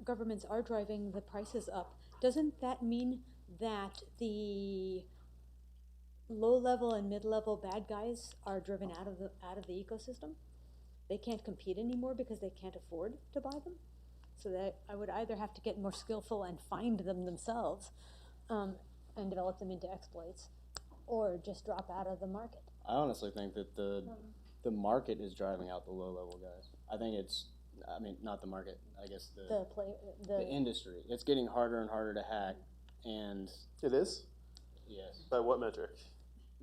governments are driving the prices up, doesn't that mean that the low-level and mid-level bad guys are driven out of the ecosystem? They can't compete anymore because they can't afford to buy them. So that I would either have to get more skillful and find them themselves, and develop them into exploits, or just drop out of the market. I honestly think that the market is driving out the low-level guys. I think not the market. I guess the industry. It's getting harder and harder to hack, and it is. Yes. By what metric?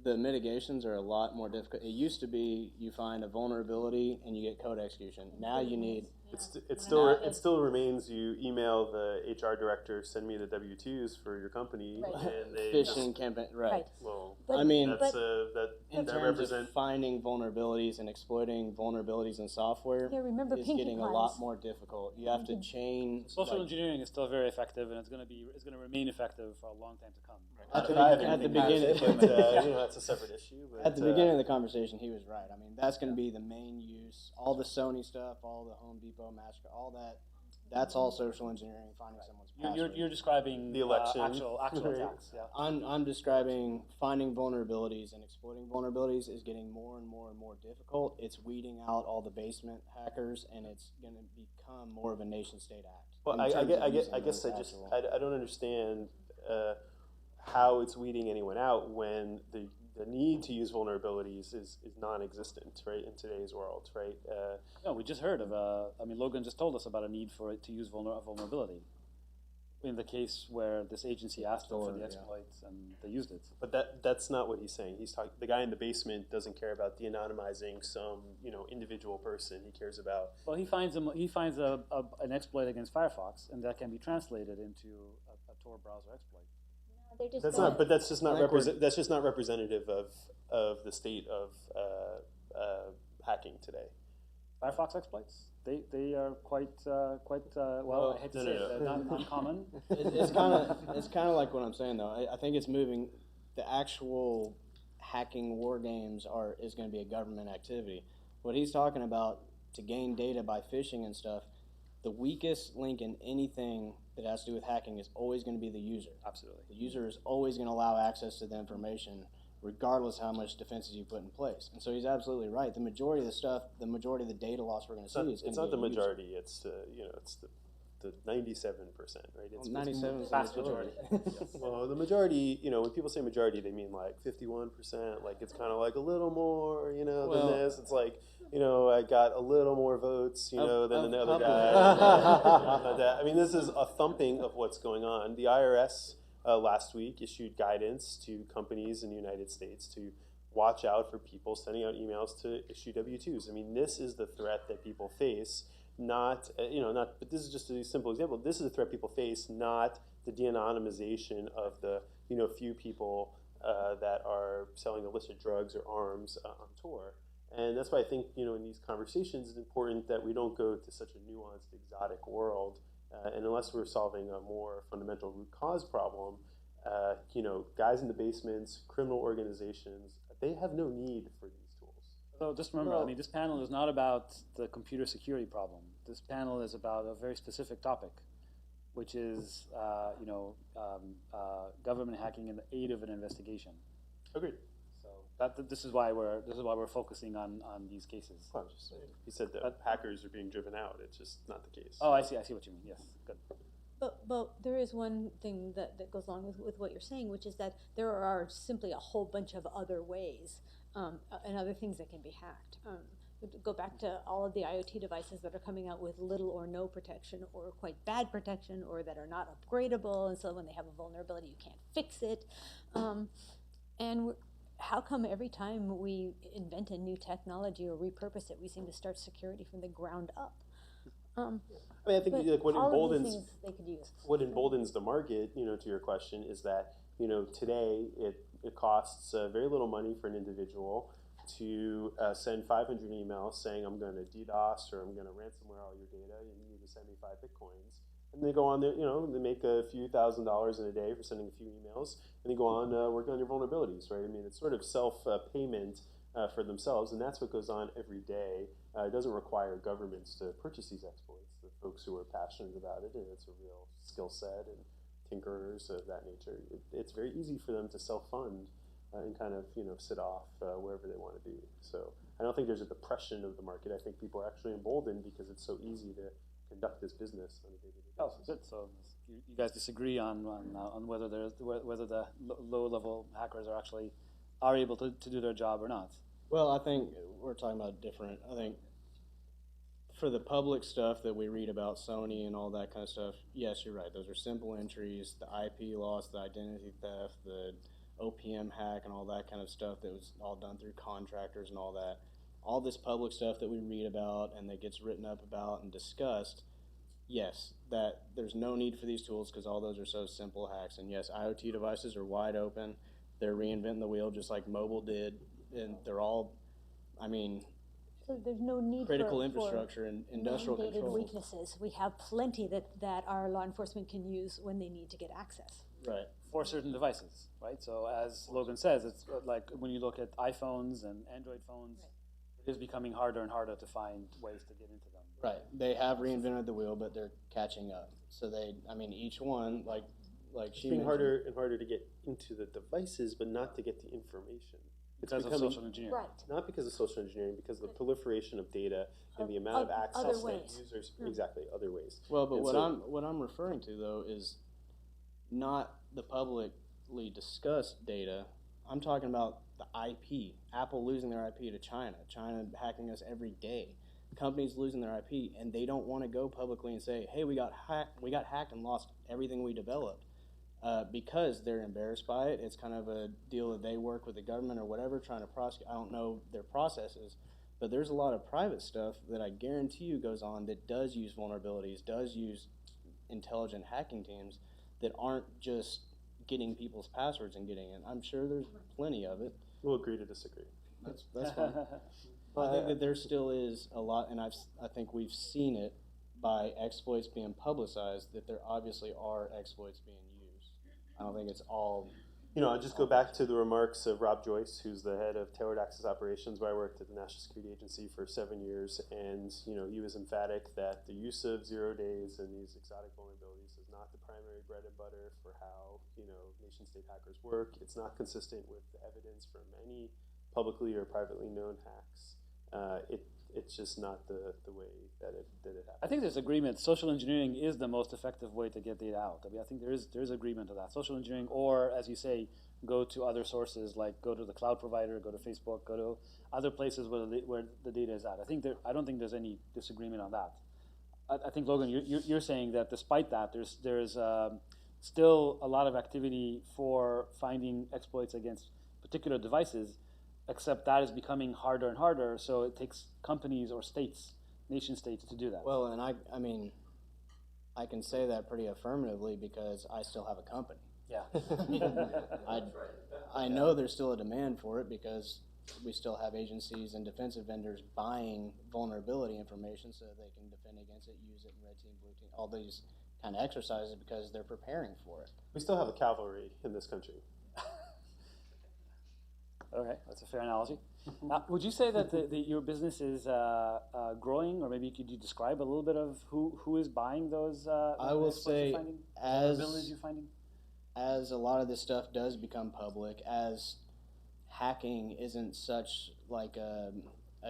The mitigations are a lot more difficult. It used to be you find a vulnerability and you get code execution. Now you need. It still remains you email the HR director, send me the W-2s for your company, Right. And they phishing campaign. Right. Well, I mean, that terms of finding vulnerabilities and exploiting vulnerabilities in software, remember is Pinkie getting Pies. a lot more difficult. You have to chain. Social engineering is still very effective, and it's going to remain effective for a long time to come. At the beginning, but that's a separate issue. But, at the beginning of the conversation, he was right. I mean, that's going to be the main use. All the Sony stuff, all the Home Depot, Mastercard, all that. That's all social engineering. Finding someone's password. You're describing the election, actual attacks. Yeah. I'm describing finding vulnerabilities and exploiting vulnerabilities is getting more and more and more difficult. It's weeding out all the basement hackers, and it's going to become more of a nation-state act. Well, I guess I don't understand how it's weeding anyone out when the need to use vulnerabilities is non-existent, right, in today's world, right? No, we just heard of Logan just told us about a need for it to use vulnerability in the case where this agency asked them for the exploits and they used it. But that's not what he's saying. He's talking. The guy in the basement doesn't care about de-anonymizing some individual person. He cares about. Well, he finds an exploit against Firefox, and that can be translated into a Tor browser exploit. That's just not representative of the state of hacking today. Firefox exploits? They are quite well. I hate to say it, not common. It's kind of like what I'm saying though. I think it's moving. The actual hacking war games is going to be a government activity. What he's talking about to gain data by phishing and stuff. The weakest link in anything that has to do with hacking is always going to be the user. Absolutely. The user is always going to allow access to the information, regardless how much defenses you put in place. And so he's absolutely right. The majority of the stuff, the majority of the data loss we're going to see is going to be it's not the a user. majority. It's it's the 97%, right? It's 97 is Vast the majority. Well, the majority, when people say majority, they mean like 51%. Like it's kind of like a little more, than this. It's like, I got a little more votes, than another guy. I mean, this is a thumping of what's going on. The IRS last week issued guidance to companies in the United States to watch out for people sending out emails to issue W-2s. I mean, this is the threat that people face. But this is just a simple example. This is a threat people face, not the de-anonymization of the, few people that are selling illicit drugs or arms on tour. And that's why I think, in these conversations, it's important that we don't go to such a nuanced, exotic world. And unless we're solving a more fundamental root cause problem, guys in the basements, criminal organizations, they have no need for these tools. So just remember, this panel is not about the computer security problem. This panel is about a very specific topic, which is government hacking in the aid of an investigation. Agreed. So this is why we're focusing on these cases. Well, just saying. He said that hackers are being driven out. It's just not the case. Oh, I see what you mean. Yes, good. But there is one thing that goes along with what you're saying, which is that there are simply a whole bunch of other ways and other things that can be hacked. Go back to all of the IoT devices that are coming out with little or no protection or quite bad protection or that are not upgradable, and so when they have a vulnerability, you can't fix it. How come every time we invent a new technology or repurpose it, we seem to start security from the ground up? I think what emboldens the market, to your question, is that today it costs very little money for an individual to send 500 emails saying I'm going to DDoS or I'm going to ransomware all your data and you need to send me 5 bitcoins. And they go on there, they make a few $1,000s in a day for sending a few emails, and they go on working on your vulnerabilities, right? I mean, it's sort of self-payment for themselves, and that's what goes on every day. It doesn't require governments to purchase these exploits. The folks who are passionate about it, and it's a real skill set, and tinkerers of that nature, it's very easy for them to self-fund and kind of sit off wherever they want to be. So I don't think there's a depression of the market. I think people are actually emboldened because it's so easy to conduct this business on a day-to-day basis. Oh, good. So you guys disagree on whether the low-level hackers are able to do their job or not? Well, I think we're talking about different. I think for the public stuff that we read about, Sony and all that kind of stuff, yes, you're right. Those are simple entries, the IP loss, the identity theft, the OPM hack, and all that kind of stuff that was all done through contractors and all that. All this public stuff that we read about and that gets written up about and discussed, yes, that there's no need for these tools because all those are so simple hacks. And yes, IoT devices are wide open. They're reinventing the wheel just like mobile did. And they're all, so there's no need critical infrastructure and industrial controls. Weaknesses. We have plenty that our law enforcement can use when they need to get access. Right. For certain devices, right? So as Logan says, it's like when you look at iPhones and Android phones, it is becoming harder and harder to find ways to get into them. Right. They have reinvented the wheel, but they're catching up. So each one, like it's being harder and harder to get into the devices, but not to get the information. Because of social engineering. Right. Not because of social engineering, because of the proliferation of data and the amount of access that users, exactly, other ways. Well, but what I'm referring to, though, is not the publicly discussed data. I'm talking about the IP. Apple losing their IP to China. China hacking us every day. Companies losing their IP, and they don't want to go publicly and say, hey, we got hacked and lost everything we developed. Because they're embarrassed by it. It's kind of a deal that they work with the government or whatever, trying to prosecute. I don't know their processes, but there's a lot of private stuff that I guarantee you goes on that does use vulnerabilities, does use intelligent hacking teams that aren't just getting people's passwords and getting in. I'm sure there's plenty of it. We'll agree to disagree. That's fine. But I think that there still is a lot, and I think we've seen it by exploits being publicized, that there obviously are exploits being used. I don't think it's all I'll just go back to the remarks of Rob Joyce, who's the head of tailored access operations, where I worked at the National Security Agency for 7 years, and he was emphatic that the use of 0 days and these exotic vulnerabilities is not the primary bread and butter for how nation-state hackers work. It's not consistent with the evidence from any publicly or privately known hacks. It's just not the way that it happens. I think there's agreement. Social engineering is the most effective way to get data out. I mean, I think there's agreement to that. Social engineering, or as you say, go to other sources, like go to the cloud provider, go to Facebook, go to other places where the data is at. I don't think there's any disagreement on that. I think, Logan, you're saying that despite that, there's still a lot of activity for finding exploits against particular devices, except that is becoming harder and harder, so it takes companies or states, nation states, to do that. Well, and I mean, I can say that pretty affirmatively because I still have a company. Yeah. I know there's still a demand for it because we still have agencies and defensive vendors buying vulnerability information so they can defend against it, use it in red team, blue team, all these kind of exercises because they're preparing for it. We still have a cavalry in this country. Okay, that's a fair analogy. Would you say that your business is growing, or maybe could you describe a little bit of who is buying those? I will say, vulnerabilities you're finding? As a lot of this stuff does become public, as hacking isn't such like a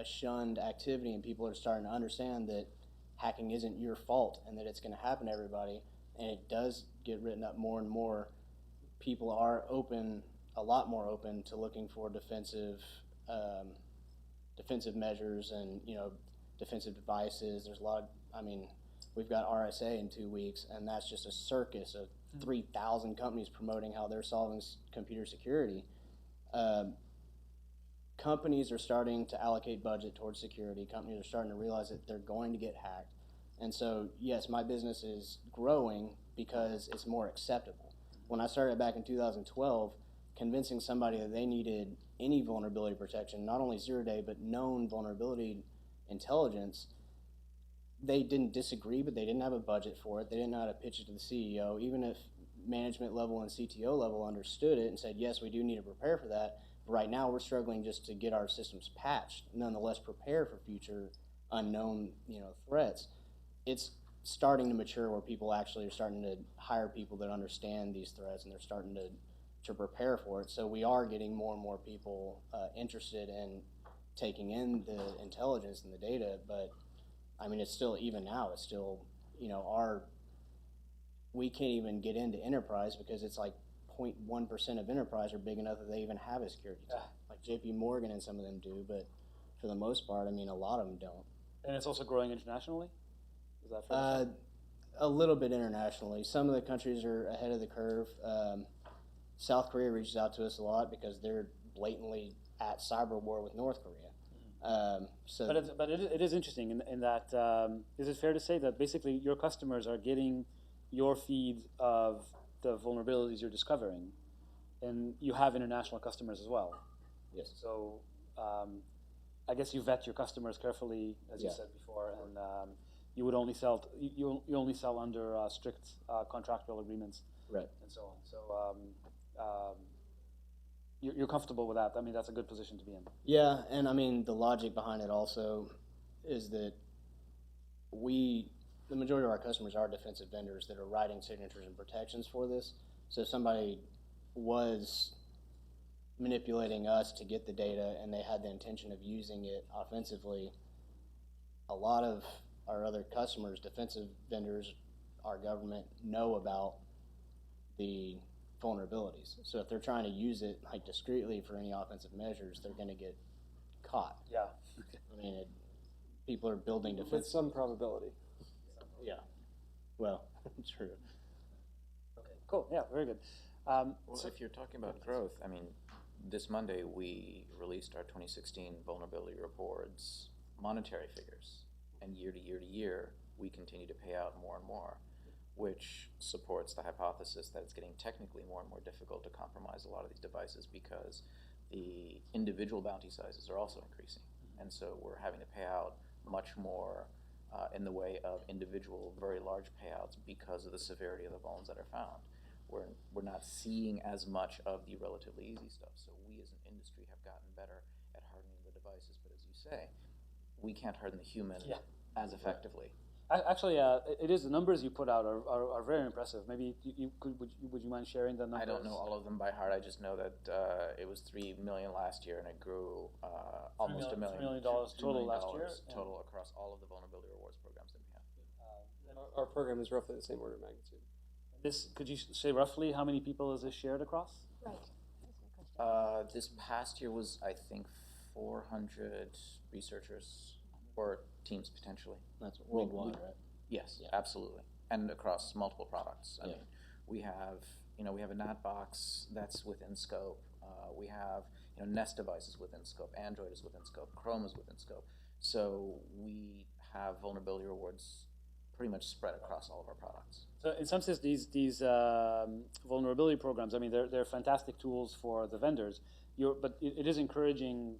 shunned activity, and people are starting to understand that hacking isn't your fault and that it's going to happen to everybody, and it does get written up more and more. People are a lot more open to looking for defensive measures and defensive devices. There's a lot. We've got RSA in 2 weeks, and that's just a circus of 3,000 companies promoting how they're solving computer security. Companies are starting to allocate budget towards security. Companies are starting to realize that they're going to get hacked. And so, yes, my business is growing because it's more acceptable. When I started back in 2012, convincing somebody that they needed any vulnerability protection, not only 0-day, but known vulnerability intelligence, they didn't disagree, but they didn't have a budget for it. They didn't know how to pitch it to the CEO. Even if management level and CTO level understood it and said, yes, we do need to prepare for that, but right now we're struggling just to get our systems patched, nonetheless prepare for future unknown threats. It's starting to mature where people actually are starting to hire people that understand these threats, and they're starting to prepare for it. So we are getting more and more people interested in taking in the intelligence and the data, but it's still, even now, it's still, we can't even get into enterprise because it's like 0.1% of enterprise are big enough that they even have a security team. Like JP Morgan and some of them do, but for the most part, a lot of them don't. And it's also growing internationally? Is that fair to say? A little bit internationally. Some of the countries are ahead of the curve. South Korea reaches out to us a lot because they're blatantly at cyber war with North Korea. But it is interesting in that, is it fair to say that basically your customers are getting your feed of the vulnerabilities you're discovering, and you have international customers as well? Yes. So I guess you vet your customers carefully, as you said before, and you would only sell you only sell under strict contractual agreements, right, and so on. So you're comfortable with that. That's a good position to be in. Yeah, and the logic behind it also is that the majority of our customers are defensive vendors that are writing signatures and protections for this. So if somebody was manipulating us to get the data and they had the intention of using it offensively, a lot of our other customers, defensive vendors, our government, know about the vulnerabilities. So if they're trying to use it discreetly for any offensive measures, they're going to get caught. Yeah. People are building defense with some probability. Yeah. Well, true. Okay. Cool. Yeah. Very good. So if you're talking about growth, this Monday we released our 2016 vulnerability reports monetary figures, and year to year to year we continue to pay out more and more, which supports the hypothesis that it's getting technically more and more difficult to compromise a lot of these devices because the individual bounty sizes are also increasing. And so we're having to pay out much more in the way of individual, very large payouts because of the severity of the vulns that are found. we're not seeing as much of the relatively easy stuff. So we as an industry have gotten better at hardening the devices, but as you say, we can't harden the human as effectively. Actually, it is the numbers you put out are very impressive. Maybe would you mind sharing the numbers? I don't know all of them by heart. I just know that it was $3 million last year, and it grew almost $1 million. $3 million total last year. Total across all of the vulnerability rewards programs that we have. Our program is roughly the same order of magnitude. Could you say roughly how many people is this shared across? Right. That's my question. This past year was, I think, 400 researchers or teams potentially. That's worldwide, right? Yes, absolutely, and across multiple products. I mean, we have a NAT box that's within scope. We have Nest devices within scope. Android is within scope. Chrome is within scope. So we have vulnerability rewards pretty much spread across all of our products. So in some sense, these vulnerability programs, I mean, they're fantastic tools for the vendors. But it is encouraging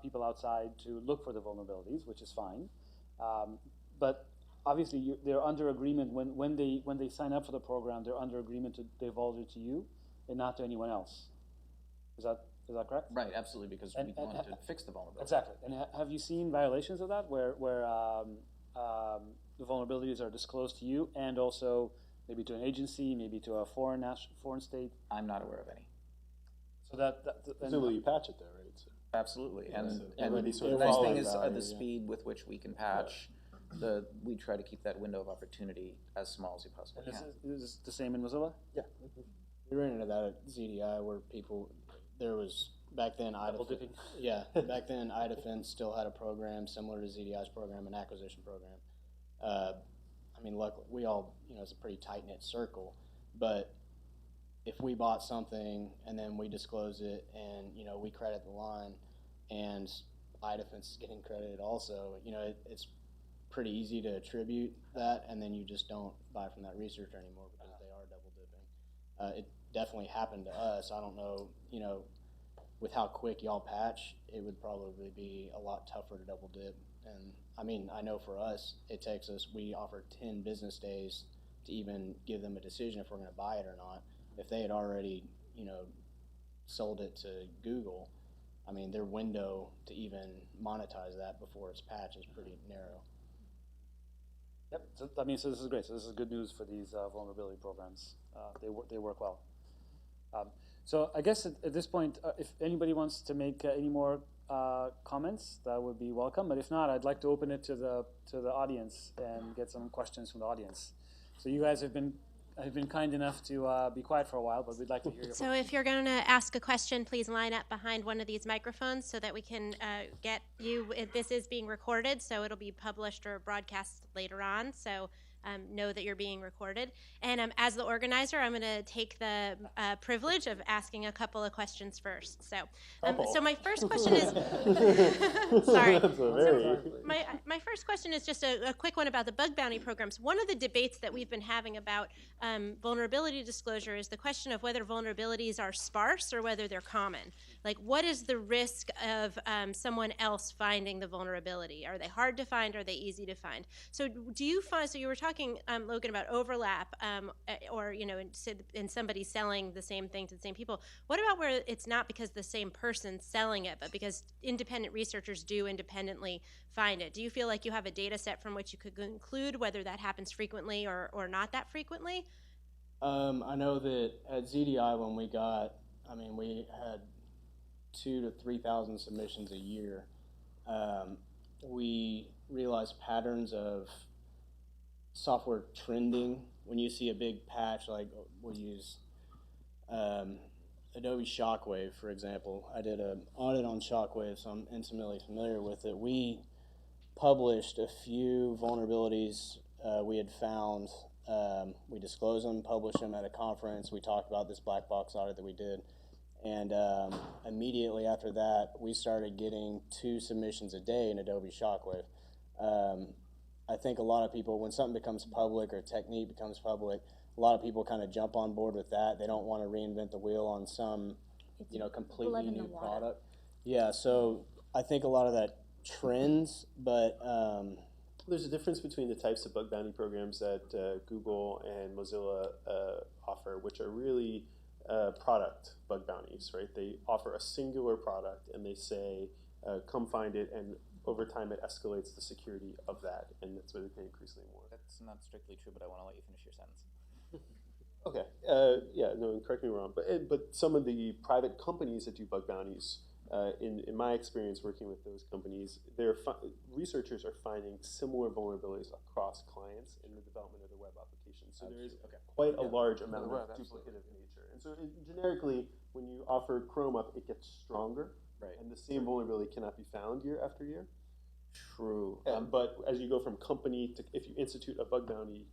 people outside to look for the vulnerabilities, which is fine. But obviously, they're under agreement when they sign up for the program. They're under agreement to divulge it to you and not to anyone else. Is that correct? Right, absolutely, because we wanted to fix the vulnerability. Exactly. And have you seen violations of that where the vulnerabilities are disclosed to you and also maybe to an agency, maybe to a foreign state? I'm not aware of any. So presumably you patch it there, right? So. Absolutely, and the nice thing is the speed with which we can patch. We try to keep that window of opportunity as small as we possibly can. Is this the same in Mozilla? Yeah. We ran into that at ZDI where there was back then Double-dipping. back then iDefense still had a program similar to ZDI's program, an acquisition program. I mean, luckily we all, it's a pretty tight-knit circle, but if we bought something and then we disclose it and, we credit the line and iDefense is getting credited also, it's pretty easy to attribute that and then you just don't buy from that researcher anymore because they are double dipping. It definitely happened to us. I don't know, with how quick y'all patch, it would probably be a lot tougher to double dip. And I mean, I know for us, we offer 10 business days to even give them a decision if we're going to buy it or not. If they had already, sold it to Google, I mean, their window to even monetize that before it's patched is pretty narrow. Yep. So this is great. So this is good news for these vulnerability programs. They work well. So I guess at this point, if anybody wants to make any more comments, that would be welcome. But if not, I'd like to open it to the audience and get some questions from the audience. So you guys have been kind enough to be quiet for a while, but we'd like to hear your So if you're going to ask a question, please line up behind one of these microphones so that we can get you. This is being recorded, so it'll be published or broadcast later on. So know that you're being recorded. And as the organizer, I'm going to take the privilege of asking a couple of questions first. So, so my first question is, sorry. My first question is just a quick one about the bug bounty programs. One of the debates that we've been having about vulnerability disclosure is the question of whether vulnerabilities are sparse or whether they're common. Like, what is the risk of someone else finding the vulnerability? Are they hard to find? Are they easy to find? So do you find, so you were talking, Logan, about overlap or, in somebody selling the same thing to the same people. What about where it's not because the same person's selling it, but because independent researchers do independently find it? Do you feel like you have a data set from which you could conclude whether that happens frequently or not that frequently? I know that at ZDI when we had 2,000 to 3,000 submissions a year. We realized patterns of software trending. When you see a big patch, like we'll use Adobe Shockwave, for example. I did an audit on Shockwave, so I'm intimately familiar with it. We published a few vulnerabilities we had found. We disclosed them, published them at a conference. We talked about this black box audit that we did. And immediately after that, we started getting 2 submissions a day in Adobe Shockwave. I think a lot of people, when something becomes public or a technique becomes public, a lot of people kind of jump on board with that. They don't want to reinvent the wheel on some, completely new product. Yeah, so I think a lot of that trends, but There's a difference between the types of bug bounty programs that Google and Mozilla offer, which are really product bug bounties, right? They offer a singular product and they say, come find it, and over time it escalates the security of that, and that's where they pay increasingly more. That's not strictly true, but I want to let you finish your sentence. Okay. Yeah, no, correct me wrong. But some of the private companies that do bug bounties, in my experience working with those companies, researchers are finding similar vulnerabilities across clients in the development of their web applications. So there is quite a large amount of duplicative nature. And so generically, when you offer Chrome up, it gets stronger. Right. And the same vulnerability cannot be found year after year. True. But as you go from company to, if you institute a bug bounty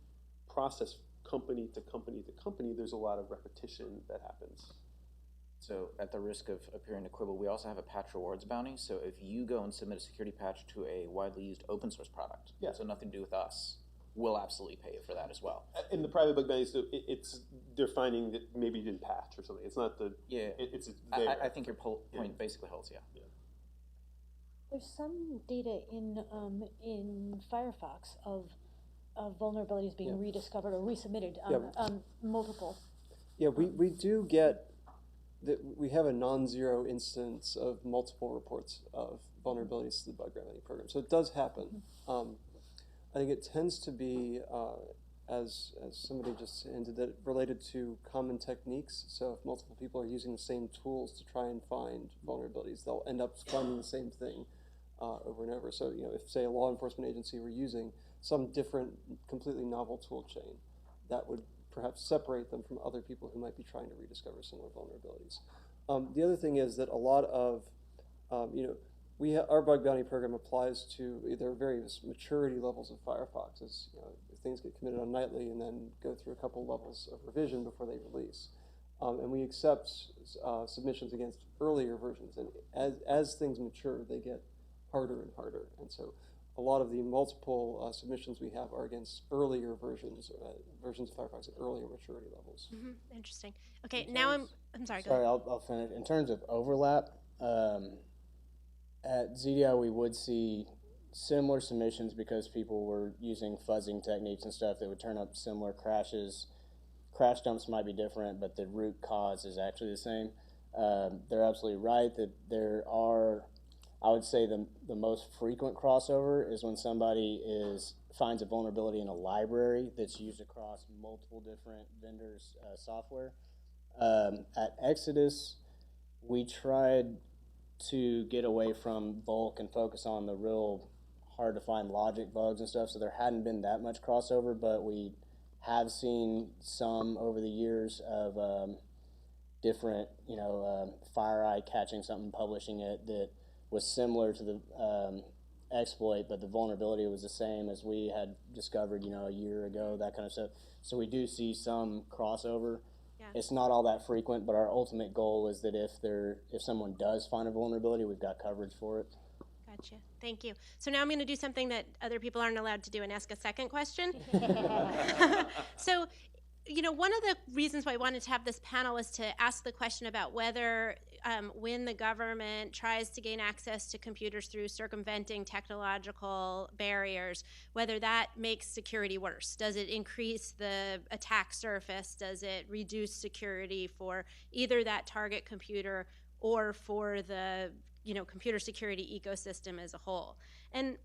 process, company to company to company, there's a lot of repetition that happens. So at the risk of appearing to quibble, we also have a patch rewards bounty. So if you go and submit a security patch to a widely used open source product, so nothing to do with us, we'll absolutely pay you for that as well. In the private bug bounties, they're finding that maybe you didn't patch or something. It's not the I think your point basically holds. Yeah. There's some data in Firefox of vulnerabilities being rediscovered or resubmitted. Multiple. Yeah, we do get that. We have a non-zero instance of multiple reports of vulnerabilities to the bug bounty program. So it does happen. I think it tends to be, as somebody just hinted, that related to common techniques. So if multiple people are using the same tools to try and find vulnerabilities, they'll end up finding the same thing over and over. So if, say, a law enforcement agency were using some different, completely novel tool chain, that would perhaps separate them from other people who might be trying to rediscover similar vulnerabilities. The other thing is that a lot of, our bug bounty program applies to either various maturity levels of Firefox, as things get committed on nightly and then go through a couple levels of revision before they release. And we accept submissions against earlier versions, and as things mature, they get harder and harder. And so a lot of the multiple submissions we have are against earlier versions of Firefox at earlier maturity levels. Mm-hmm. Interesting. Okay, now I'm sorry. Sorry, I'll finish. In terms of overlap, at ZDL we would see similar submissions because people were using fuzzing techniques and stuff that would turn up similar crashes. Crash dumps might be different, but the root cause is actually the same. They're absolutely right that there are, I would say the most frequent crossover is when somebody finds a vulnerability in a library that's used across multiple different vendors' software. At Exodus, we tried to get away from bulk and focus on the real hard to find logic bugs and stuff, so there hadn't been that much crossover, but we have seen some over the years of different, FireEye catching something, publishing it that was similar to the exploit, but the vulnerability was the same as we had discovered, a year ago, that kind of stuff. So we do see some crossover. Yeah. It's not all that frequent, but our ultimate goal is that if someone does find a vulnerability, we've got coverage for it. Gotcha. Thank you. So now I'm going to do something that other people aren't allowed to do and ask a second question. So, one of the reasons why I wanted to have this panel is to ask the question about whether when the government tries to gain access to computers through circumventing technological barriers, whether that makes security worse. Does it increase the attack surface? Does it reduce security for either that target computer or for the computer security ecosystem as a whole? And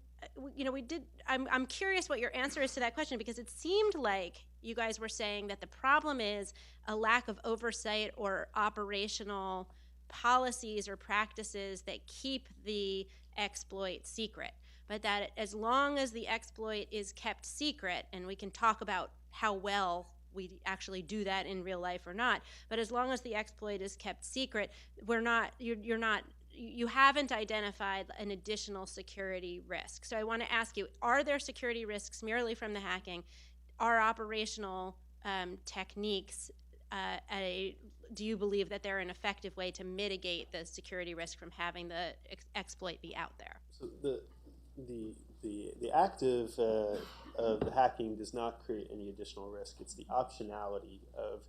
I'm curious what your answer is to that question, because it seemed like you guys were saying that the problem is a lack of oversight or operational policies or practices that keep the exploit secret, but that as long as the exploit is kept secret, and we can talk about how well we actually do that in real life or not, but as long as the exploit is kept secret, you haven't identified an additional security risk. So I want to ask you, are there security risks merely from the hacking? Are operational techniques, do you believe that they're an effective way to mitigate the security risk from having the exploit be out there? So the act of the hacking does not create any additional risk. It's the optionality of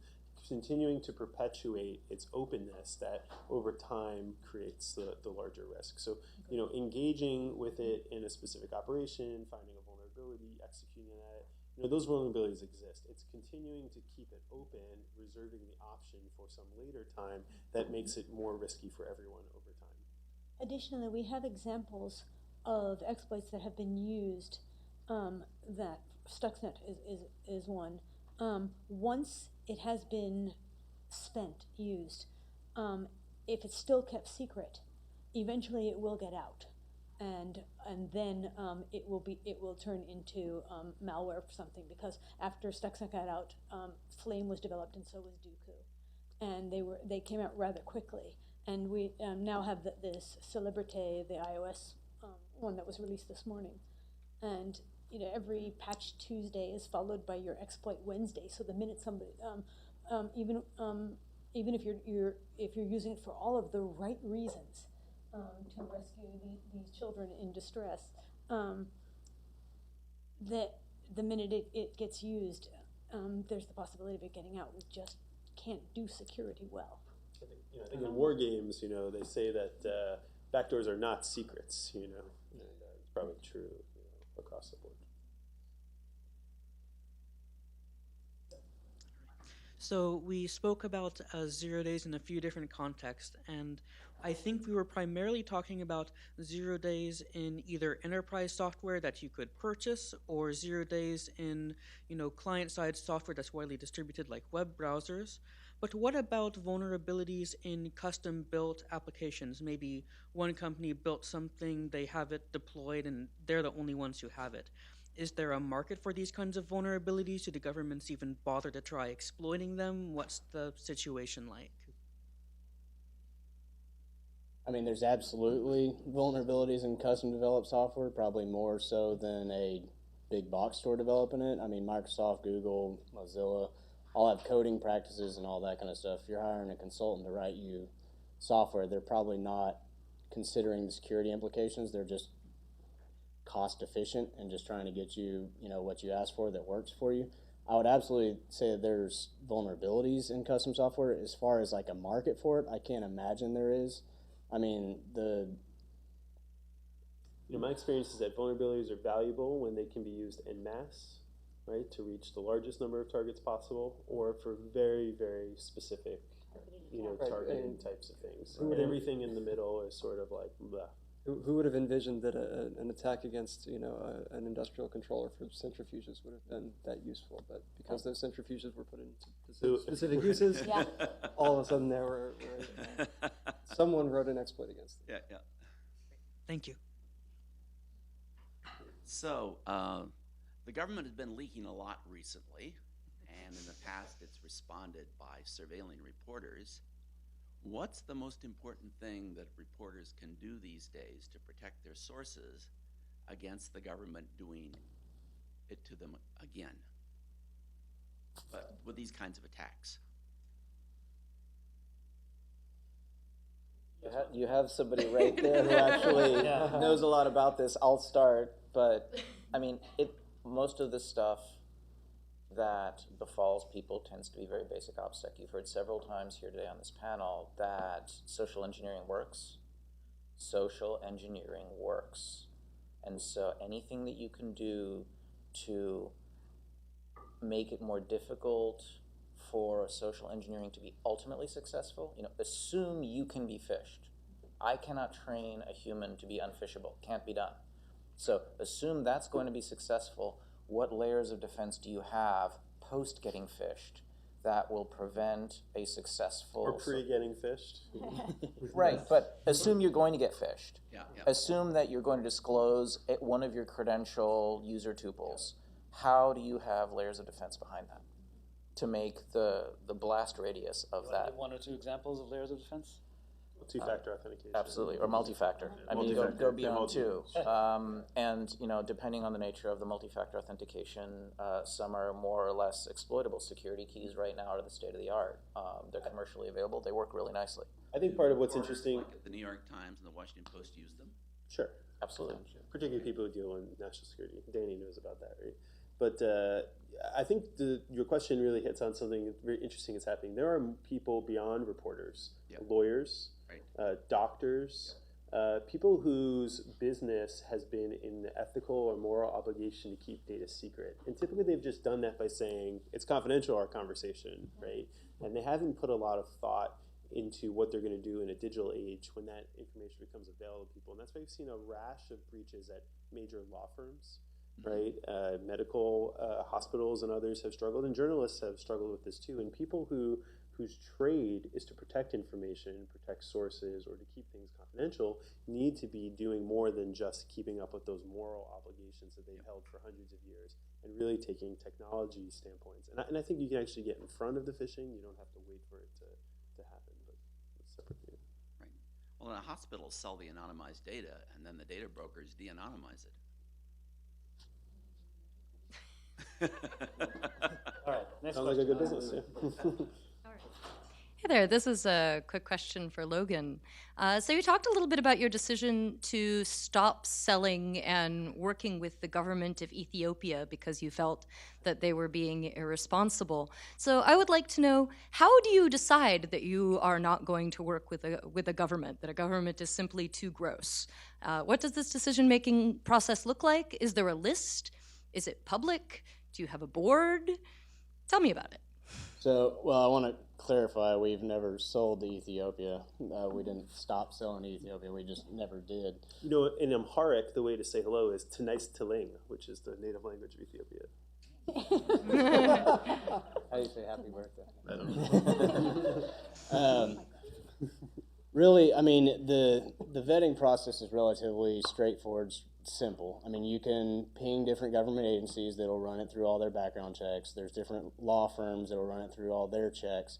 continuing to perpetuate its openness that over time creates the larger risk. So, engaging with it in a specific operation, finding a vulnerability, vulnerability, executing on it. Those vulnerabilities exist. It's continuing to keep it open, reserving the option for some later time that makes it more risky for everyone over time. Additionally, we have examples of exploits that have been used, that Stuxnet is one. Once it has been spent, used, if it's still kept secret, eventually it will get out, and then it will turn into malware or something, because after Stuxnet got out, Flame was developed and so was Dooku, and they came out rather quickly. And we now have this Celebrity, the iOS one that was released this morning, and every Patch Tuesday is followed by your Exploit Wednesday. So the minute somebody, even if you're using it for all of the right reasons to rescue these children in distress, that the minute it gets used, there's the possibility of it getting out. We just can't do security well. I think in war games, they say that backdoors are not secrets. And it's probably true across the board. So we spoke about 0 days in a few different contexts, and I think we were primarily talking about 0 days in either enterprise software that you could purchase, or 0 days in client-side software that's widely distributed like web browsers. But what about vulnerabilities in custom-built applications? Maybe one company built something, they have it deployed, and they're the only ones who have it. Is there a market for these kinds of vulnerabilities? Do the governments even bother to try exploiting them? What's the situation like? I mean, there's absolutely vulnerabilities in custom-developed software, probably more so than a big box store developing it. I mean, Microsoft, Google, Mozilla, all have coding practices and all that kind of stuff. If you're hiring a consultant to write you software, they're probably not considering the security implications. They're just cost efficient and just trying to get you, what you ask for that works for you. I would absolutely say that there's vulnerabilities in custom software. As far as like a market for it, I can't imagine there is. I mean, my experience is that vulnerabilities are valuable when they can be used en masse, right, to reach the largest number of targets possible, or for very, very specific, targeting types of things. And everything in the middle is sort of like blah. Who would have envisioned that an attack against an industrial controller for centrifuges would have been that useful? But because those centrifuges were put into specific uses, all of a sudden someone wrote an exploit against them. Yeah. Thank you. So the government has been leaking a lot recently, and in the past it's responded by surveilling reporters. What's the most important thing that reporters can do these days to protect their sources against the government doing it to them again, but with these kinds of attacks? You have somebody right there who actually knows a lot about this. I'll start, but I mean, most of the stuff that befalls people tends to be very basic OPSEC. You've heard several times here today on this panel that social engineering works. Social engineering works. And so anything that you can do to make it more difficult for social engineering to be ultimately successful, assume you can be phished. I cannot train a human to be unphishable. Can't be done. So assume that's going to be successful. What layers of defense do you have post getting phished that will prevent a successful... Or pre-getting phished. Right, but assume you're going to get phished. Yeah. Assume that you're going to disclose one of your credential user tuples. How do you have layers of defense behind that to make the blast radius of that? One or two examples of layers of defense? Two-factor authentication. Absolutely, or multi-factor. I mean, go beyond two. And, depending on the nature of the multi-factor authentication, some are more or less exploitable. Security keys right now are the state of the art. They're commercially available. They work really nicely. I think part of what's interesting... Like the New York Times and the Washington Post use them. Sure. Absolutely. Particularly people who deal in national security. Danny knows about that, right? But I think your question really hits on something very interesting that's happening. There are people beyond reporters, lawyers, doctors, people whose business has been in the ethical or moral obligation to keep data secret. And typically they've just done that by saying, it's confidential, our conversation, right? And they haven't put a lot of thought into what they're going to do in a digital age when that information becomes available to people. And that's why we've seen a rash of breaches at major law firms, right? Medical hospitals and others have struggled, and journalists have struggled with this too. And people whose trade is to protect information, protect sources, or to keep things confidential, need to be doing more than just keeping up with those moral obligations that they've held for hundreds of years, and really taking technology standpoints. And I think you can actually get in front of the phishing. You don't have to wait for it to happen, but it's separate. Right. Well, the hospitals sell the anonymized data, and then the data brokers de-anonymize it. All right, next Sounds question. like a good business, yeah. Hey there, this is a quick question for Logan. So you talked a little bit about your decision to stop selling and working with the government of Ethiopia because you felt that they were being irresponsible. So I would like to know, how do you decide that you are not going to work with a government, that a government is simply too gross? What does this decision-making process look like? Is there a list? Is it public? Do you have a board? Tell me about it. So, well, I want to clarify, we've never sold to Ethiopia. We didn't stop selling to Ethiopia. We just never did. You know, in Amharic, the way to say hello is Tanais Tiling, which is the native language of Ethiopia. How do you say happy birthday? I don't know. Really, I mean, the vetting process is relatively straightforward, simple. I mean, you can ping different government agencies that'll run it through all their background checks. There's different law firms that'll run it through all their checks.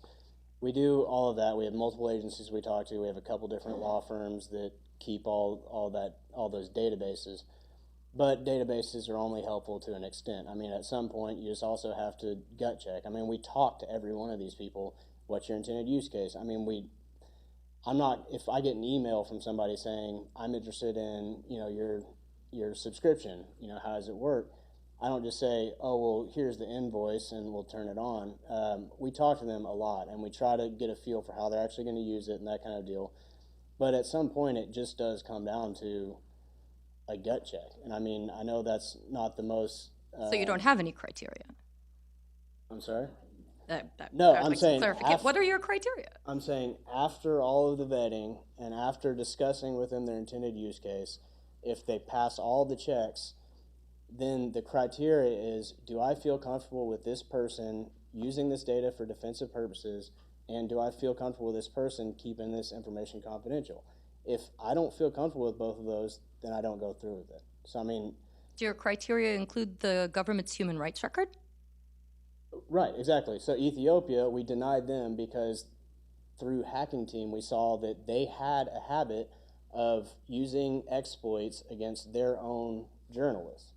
We do all of that. We have multiple agencies we talk to. We have a couple different law firms that keep all those databases. But databases are only helpful to an extent. I mean, at some point, you just also have to gut check. I mean, we talk to every one of these people. What's your intended use case? I mean, if I get an email from somebody saying, I'm interested in, your subscription, how does it work? I don't just say, oh, well, here's the invoice and we'll turn it on. We talk to them a lot and we try to get a feel for how they're actually going to use it and that kind of deal. But at some point, it just does come down to a gut check. And I mean, I know that's not the most... So you don't have any criteria? I'm sorry? No, I'm saying... What are your criteria? I'm saying after all of the vetting and after discussing with them their intended use case, if they pass all the checks, then the criteria is, do I feel comfortable with this person using this data for defensive purposes, and do I feel comfortable with this person keeping this information confidential? If I don't feel comfortable with both of those, then I don't go through with it. So, I mean... Do your criteria include the government's human rights record? Right, exactly. So Ethiopia, we denied them because through Hacking Team, we saw that they had a habit of using exploits against their own journalists.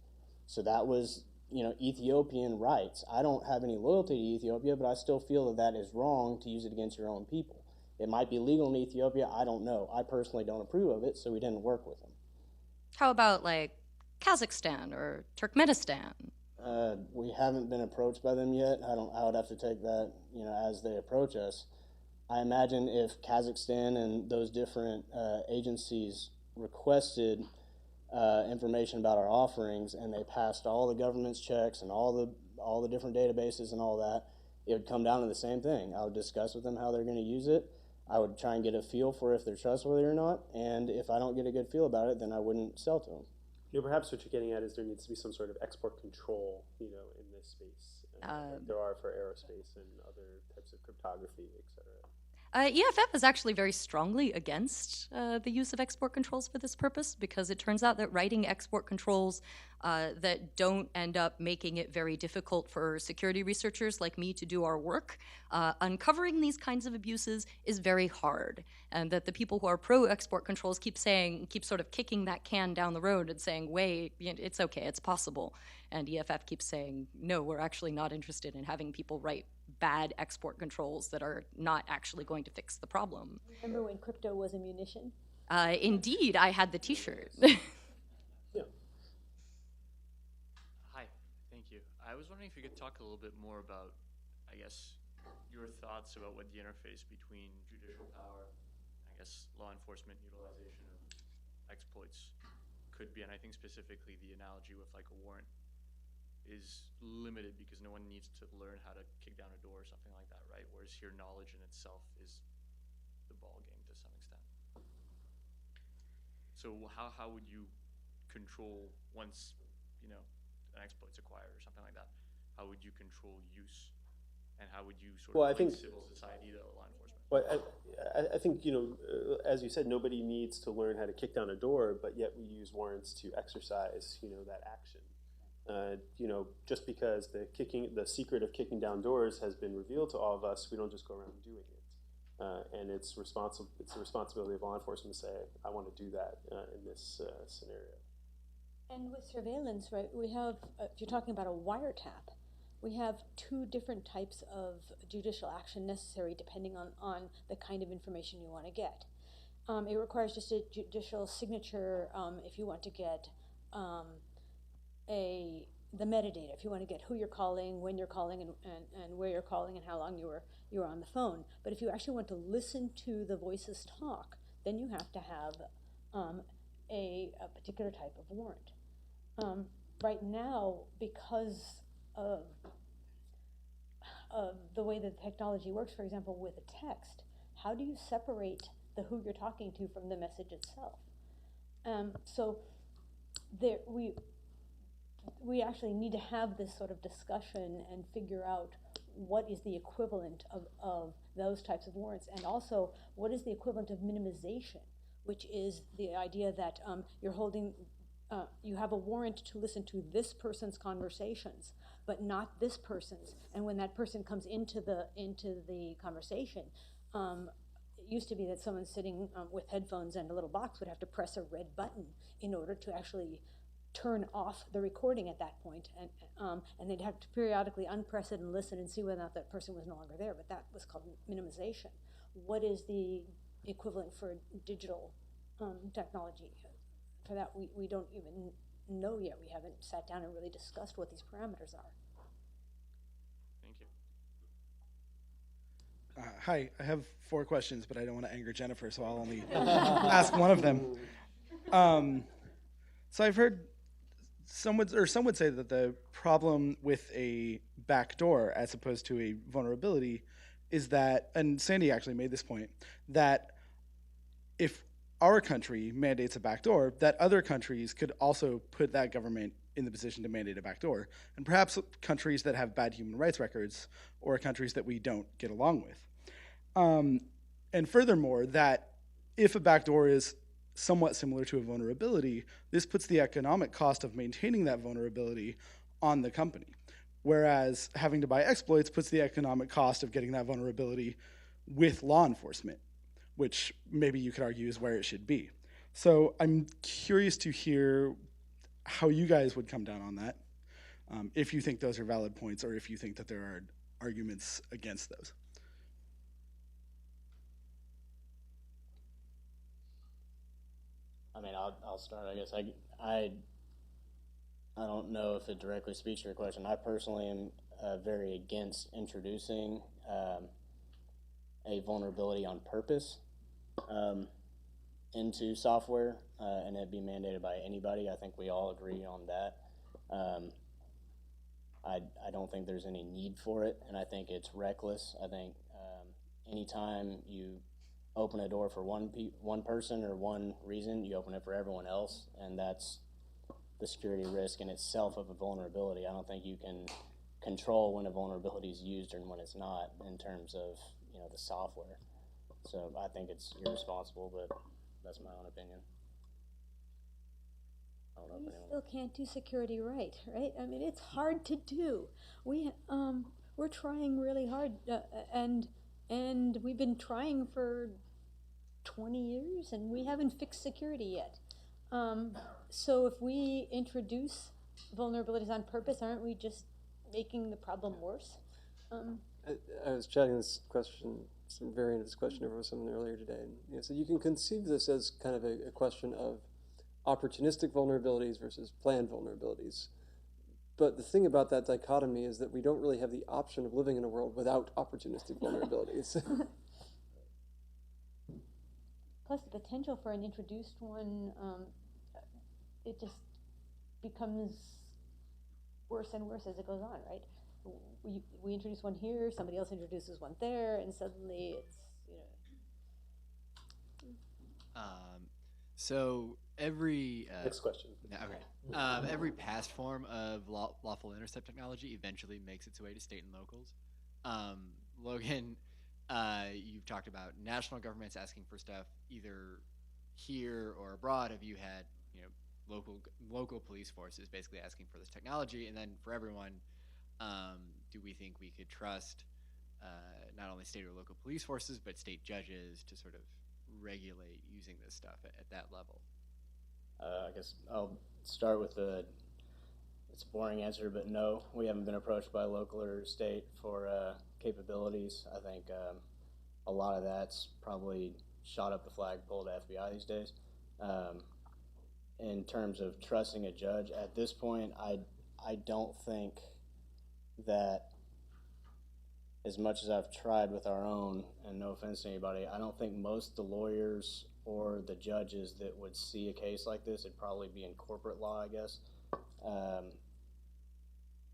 So that was, Ethiopian rights. I don't have any loyalty to Ethiopia, but I still feel that is wrong to use it against your own people. It might be legal in Ethiopia, I don't know. I personally don't approve of it, so we didn't work with them. How about, like, Kazakhstan or Turkmenistan? We haven't been approached by them yet. I would have to take that, as they approach us. I imagine if Kazakhstan and those different agencies requested information about our offerings and they passed all the government's checks and all the different databases and all that, it would come down to the same thing. I would discuss with them how they're going to use it. I would try and get a feel for if they're trustworthy or not, and if I don't get a good feel about it, then I wouldn't sell to them. Perhaps what you're getting at is there needs to be some sort of export control, in this space. Like there are for aerospace and other types of cryptography, et cetera. EFF is actually very strongly against the use of export controls for this purpose, because it turns out that writing export controls that don't end up making it very difficult for security researchers like me to do our work, uncovering these kinds of abuses is very hard. And that the people who are pro-export controls keep sort of kicking that can down the road and saying, wait, it's okay, it's possible. And EFF keeps saying, no, we're actually not interested in having people write bad export controls that are not actually going to fix the problem. Remember when crypto was a munition? Indeed, I had the T-shirt. Yeah. Hi, thank you. I was wondering if you could talk a little bit more about, I guess, your thoughts about what the interface between judicial power, I guess, law enforcement utilization of exploits could be. And I think specifically the analogy with like a warrant is limited because no one needs to learn how to kick down a door or something like that, right? Whereas here, knowledge in itself is the ball game to some extent. So how would you control once, you know, an exploit's acquired or something like that? How would you control use, and how would you sort of link civil society to law enforcement? Well, I think, you know, as you said, nobody needs to learn how to kick down a door, but yet we use warrants to exercise, you know, that action. You know, just because the secret of kicking down doors has been revealed to all of us, we don't just go around doing it. And it's the responsibility of law enforcement to say, I want to do that in this scenario. And with surveillance, right, we have, if you're talking about a wiretap, we have two different types of judicial action necessary depending on the kind of information you want to get. It requires just a judicial signature if you want to get the metadata, if you want to get who you're calling, when you're calling, and where you're calling, and how long you were on the phone. But if you actually want to listen to the voices talk, then you have to have a particular type of warrant. Right now, because of the way that technology works, for example, with a text, how do you separate the who you're talking to from the message itself? So there, we actually need to have this sort of discussion and figure out what is the equivalent of those types of warrants, and also what is the equivalent of minimization, which is the idea that you're holding, you have a warrant to listen to this person's conversations, but not this person's. And when that person comes into the conversation, it used to be that someone sitting with headphones and a little box would have to press a red button in order to actually turn off the recording at that point, and they'd have to periodically unpress it and listen and see whether or not that person was no longer there, but that was called minimization. What is the equivalent for digital technology? For that, we don't even know yet. We haven't sat down and really discussed what these parameters are. Thank you. Hi, I have 4 questions, but I don't want to anger Jennifer, so I'll only ask one of them. So I've heard some would say that the problem with a backdoor as opposed to a vulnerability is that, and Sandy actually made this point, that if our country mandates a backdoor, that other countries could also put that government in the position to mandate a backdoor, and perhaps countries that have bad human rights records or countries that we don't get along with. And furthermore, that if a backdoor is somewhat similar to a vulnerability, this puts the economic cost of maintaining that vulnerability on the company, whereas having to buy exploits puts the economic cost of getting that vulnerability with law enforcement, which maybe you could argue is where it should be. So I'm curious to hear how you guys would come down on that, if you think those are valid points or if you think that there are arguments against those. I mean, I'll start. I guess I don't know if it directly speaks to your question. I personally am very against introducing a vulnerability on purpose into software and it be mandated by anybody. I think we all agree on that. I don't think there's any need for it, and I think it's reckless. I think anytime you open a door for one person or one reason, you open it for everyone else, and that's the security risk in itself of a vulnerability. I don't think you can control when a vulnerability is used and when it's not in terms of, you know, the software. So I think it's irresponsible, but that's my own opinion. I don't know We still can't do security right? I mean, it's hard to do. We're trying really hard, and we've been trying for 20 years, and we haven't fixed security yet. So if we introduce vulnerabilities on purpose, aren't we just making the problem worse? I was chatting this question, some variant of this question over with someone earlier today, and so you can conceive this as kind of a question of opportunistic vulnerabilities versus planned vulnerabilities. But the thing about that dichotomy is that we don't really have the option of living in a world without opportunistic vulnerabilities. plus the potential for an introduced one, it just becomes worse and worse as it goes on, right? We introduce one here, somebody else introduces one there, and suddenly it's, So every next question. Okay. Every past form of lawful intercept technology eventually makes its way to state and locals. Logan, you've talked about national governments asking for stuff either here or abroad. Have you had, local police forces basically asking for this technology? And then for everyone, do we think we could trust not only state or local police forces, but state judges to sort of regulate using this stuff at that level? I guess I'll start with it's a boring answer, but no, we haven't been approached by local or state for capabilities. I think a lot of that's probably shot up the flagpole to FBI these days. In terms of trusting a judge, at this point, I don't think that, as much as I've tried with our own, and no offense to anybody, I don't think most of the lawyers or the judges that would see a case like this, it'd probably be in corporate law, I guess,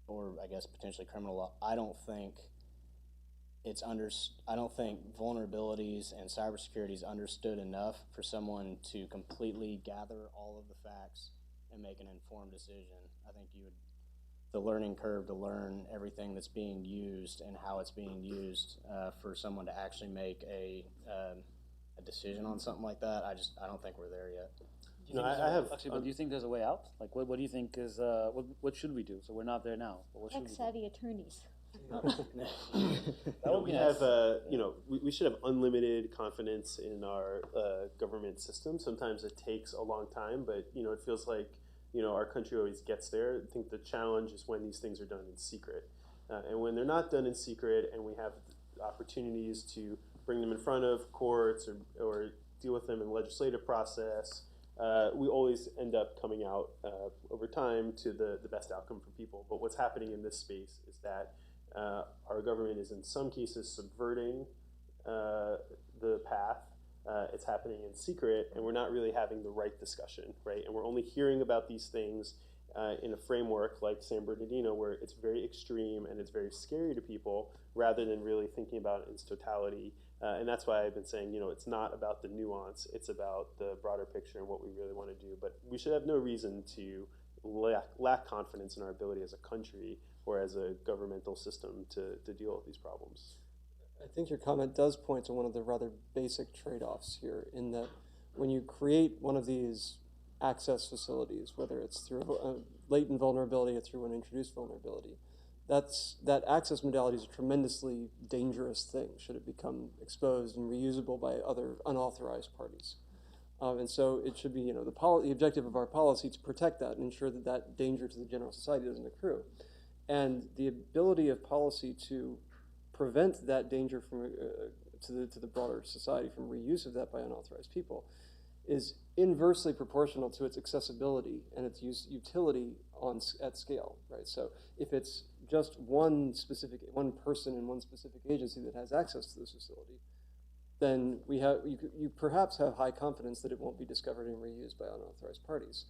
or I guess potentially criminal law. I don't think vulnerabilities and cybersecurity is understood enough for someone to completely gather all of the facts and make an informed decision. I think the learning curve to learn everything that's being used and how it's being used for someone to actually make a decision on something like that, I don't think we're there yet. But do you think there's a way out? Like, what do you think is what should we do? So we're not there now. But what should we do? Tech-savvy attorneys. That would be nice. We should have unlimited confidence in our government system. Sometimes it takes a long time, but it feels like our country always gets there. I think the challenge is when these things are done in secret, and when they're not done in secret, and we have opportunities to bring them in front of courts or deal with them in the legislative process. We always end up coming out over time to the best outcome for people. But what's happening in this space is that our government is in some cases subverting the path. It's happening in secret, and we're not really having the right discussion, right? And we're only hearing about these things in a framework like San Bernardino, where it's very extreme and it's very scary to people, rather than really thinking about it in its totality. And that's why I've been saying, it's not about the nuance, it's about the broader picture and what we really want to do. But we should have no reason to lack confidence in our ability as a country or as a governmental system to deal with these problems. I think your comment does point to one of the rather basic trade-offs here, in that when you create one of these access facilities, whether it's through a latent vulnerability or through an introduced vulnerability, that access modality is a tremendously dangerous thing should it become exposed and reusable by other unauthorized parties. And so it should be, the objective of our policy to protect that and ensure that that danger to the general society doesn't accrue. And the ability of policy to prevent that danger from to the broader society from reuse of that by unauthorized people is inversely proportional to its accessibility and its utility at scale, right? So if it's just one person in one specific agency that has access to this facility, then you perhaps have high confidence that it won't be discovered and reused by unauthorized parties.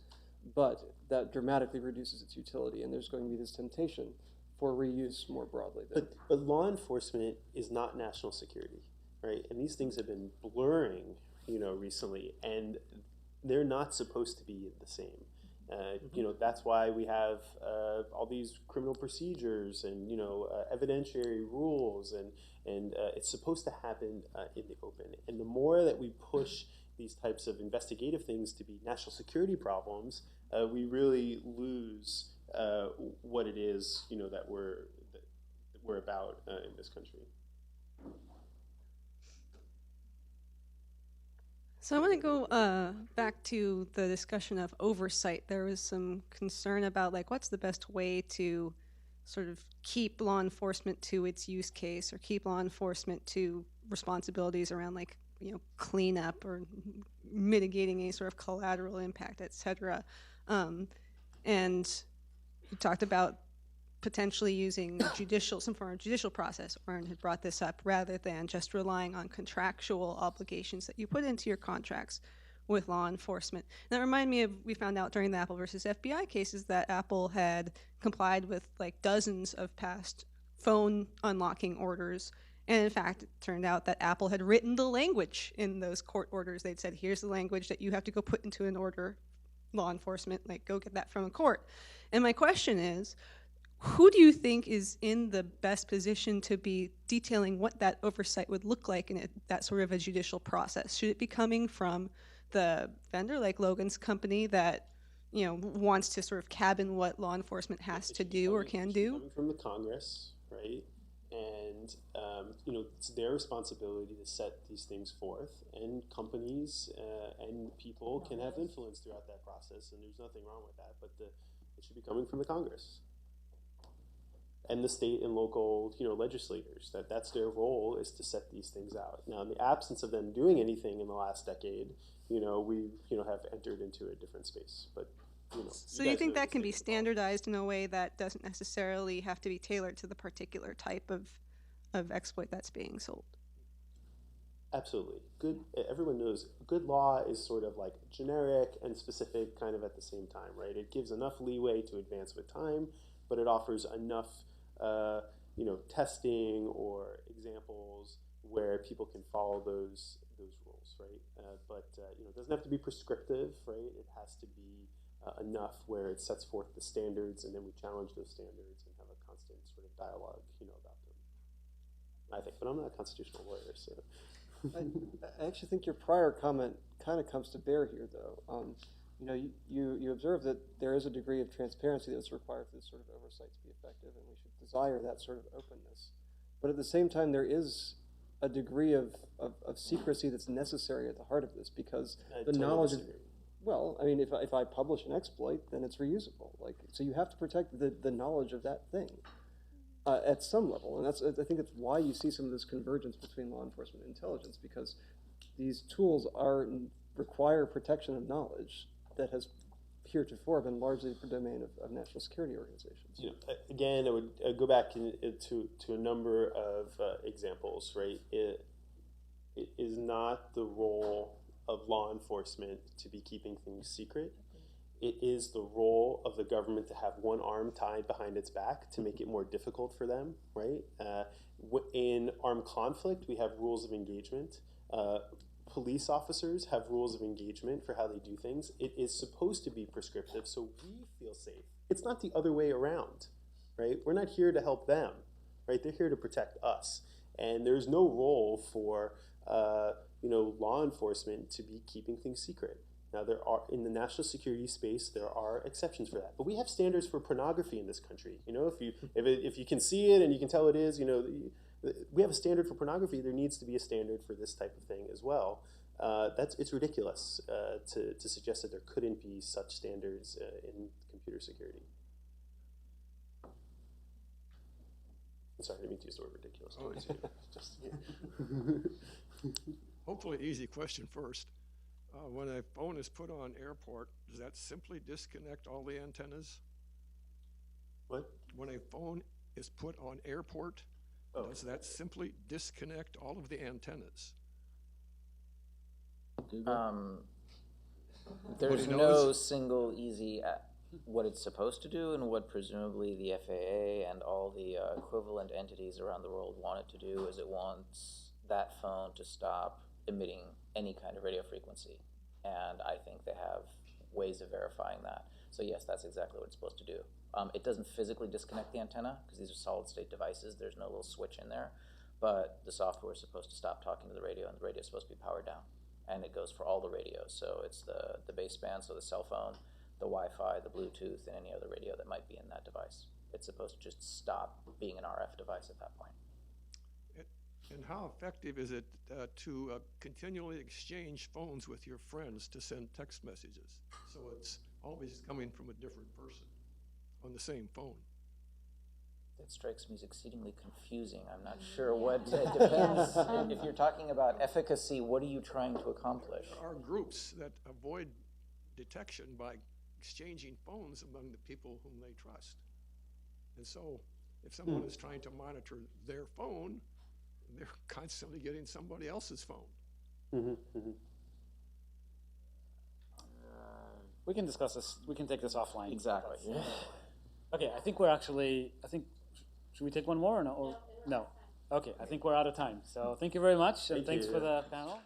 But that dramatically reduces its utility, and there's going to be this temptation for reuse more broadly. But law enforcement is not national security, right? And these things have been blurring, recently, and they're not supposed to be the same. That's why we have all these criminal procedures and evidentiary rules, and it's supposed to happen in the open. And the more that we push these types of investigative things to be national security problems, we really lose what it is that we're about in this country. So I want to go back to the discussion of oversight. There was some concern about what's the best way to sort of keep law enforcement to its use case, or keep law enforcement to responsibilities around cleanup or mitigating any sort of collateral impact, et cetera. And you talked about potentially using some form of judicial process. Oren had brought this up, rather than just relying on contractual obligations that you put into your contracts with law enforcement. And that reminded me of, we found out during the Apple versus FBI cases that Apple had complied with like dozens of past phone unlocking orders. And in fact, it turned out that Apple had written the language in those court orders. They'd said, here's the language that you have to go put into an order, law enforcement, like go get that from a court. And my question is, who do you think is in the best position to be detailing what that oversight would look like in that sort of a judicial process? Should it be coming from the vendor, like Logan's company, that wants to sort of cabin what law enforcement has to do or can do? Coming from the Congress, right? And it's their responsibility to set these things forth, and companies and people can have influence throughout that process, and there's nothing wrong with that. But it should be coming from the Congress and the state and local, legislators. That's their role, is to set these things out. Now, in the absence of them doing anything in the last decade, we have entered into a different space. But so you think that can be standardized in a way that doesn't necessarily have to be tailored to the particular type of exploit that's being sold? Absolutely. Everyone knows good law is sort of like generic and specific kind of at the same time, right? It gives enough leeway to advance with time, but it offers enough testing or examples where people can follow those rules, right? But it doesn't have to be prescriptive, right? It has to be enough where it sets forth the standards, and then we challenge those standards and have a constant sort of dialogue, about them. I think, but I'm not a constitutional lawyer, so. I actually think your prior comment kind of comes to bear here, though. You observe that there is a degree of transparency that's required for this sort of oversight to be effective, and we should desire that sort of openness. But at the same time, there is a degree of secrecy that's necessary at the heart of this, because the knowledge of, well, I mean, if I publish an exploit, then it's reusable. So you have to protect the knowledge of that thing at some level, and I think that's why you see some of this convergence between law enforcement and intelligence, because these tools require protection of knowledge that has heretofore been largely the domain of national security organizations. Again, I would go back to a number of examples, right? It is not the role of law enforcement to be keeping things secret. It is the role of the government to have one arm tied behind its back to make it more difficult for them, right? In armed conflict, we have rules of engagement. Police officers have rules of engagement for how they do things. It is supposed to be prescriptive, so we feel safe. It's not the other way around, right? We're not here to help them, right? They're here to protect us. And there's no role for law enforcement to be keeping things secret. Now, there are, in the national security space, there are exceptions for that. But we have standards for pornography in this country. If you can see it and you can tell it is, we have a standard for pornography. There needs to be a standard for this type of thing as well. It's ridiculous to suggest that there couldn't be such standards in computer security. I'm sorry, I didn't mean to use the word ridiculous. Hopefully, easy question first. When a phone is put on airport, does that simply disconnect all the antennas? What? When a phone is put on airport, does that simply disconnect all of the antennas? There's no single easy what it's supposed to do, and what presumably the FAA and all the equivalent entities around the world want it to do is it wants that phone to stop emitting any kind of radio frequency. And I think they have ways of verifying that. So yes, that's exactly what it's supposed to do. It doesn't physically disconnect the antenna, because these are solid state devices. There's no little switch in there. But the software is supposed to stop talking to the radio, and the radio is supposed to be powered down. And it goes for all the radios. So it's the baseband, so the cell phone, the Wi-Fi, the Bluetooth, and any other radio that might be in that device. It's supposed to just stop being an RF device at that point. And how effective is it to continually exchange phones with your friends to send text messages? So it's always coming from a different person on the same phone. That strikes me as exceedingly confusing. I'm not sure what it depends. If you're talking about efficacy, what are you trying to accomplish? There are groups that avoid detection by exchanging phones among the people whom they trust. And so if someone is trying to monitor their phone, they're constantly getting somebody else's phone. We can discuss this. We can take this offline. Exactly. Yeah. Okay, I think we're actually, should we take one more or no? No. Okay, I think we're out of time. So thank you very much, and thanks for the panel.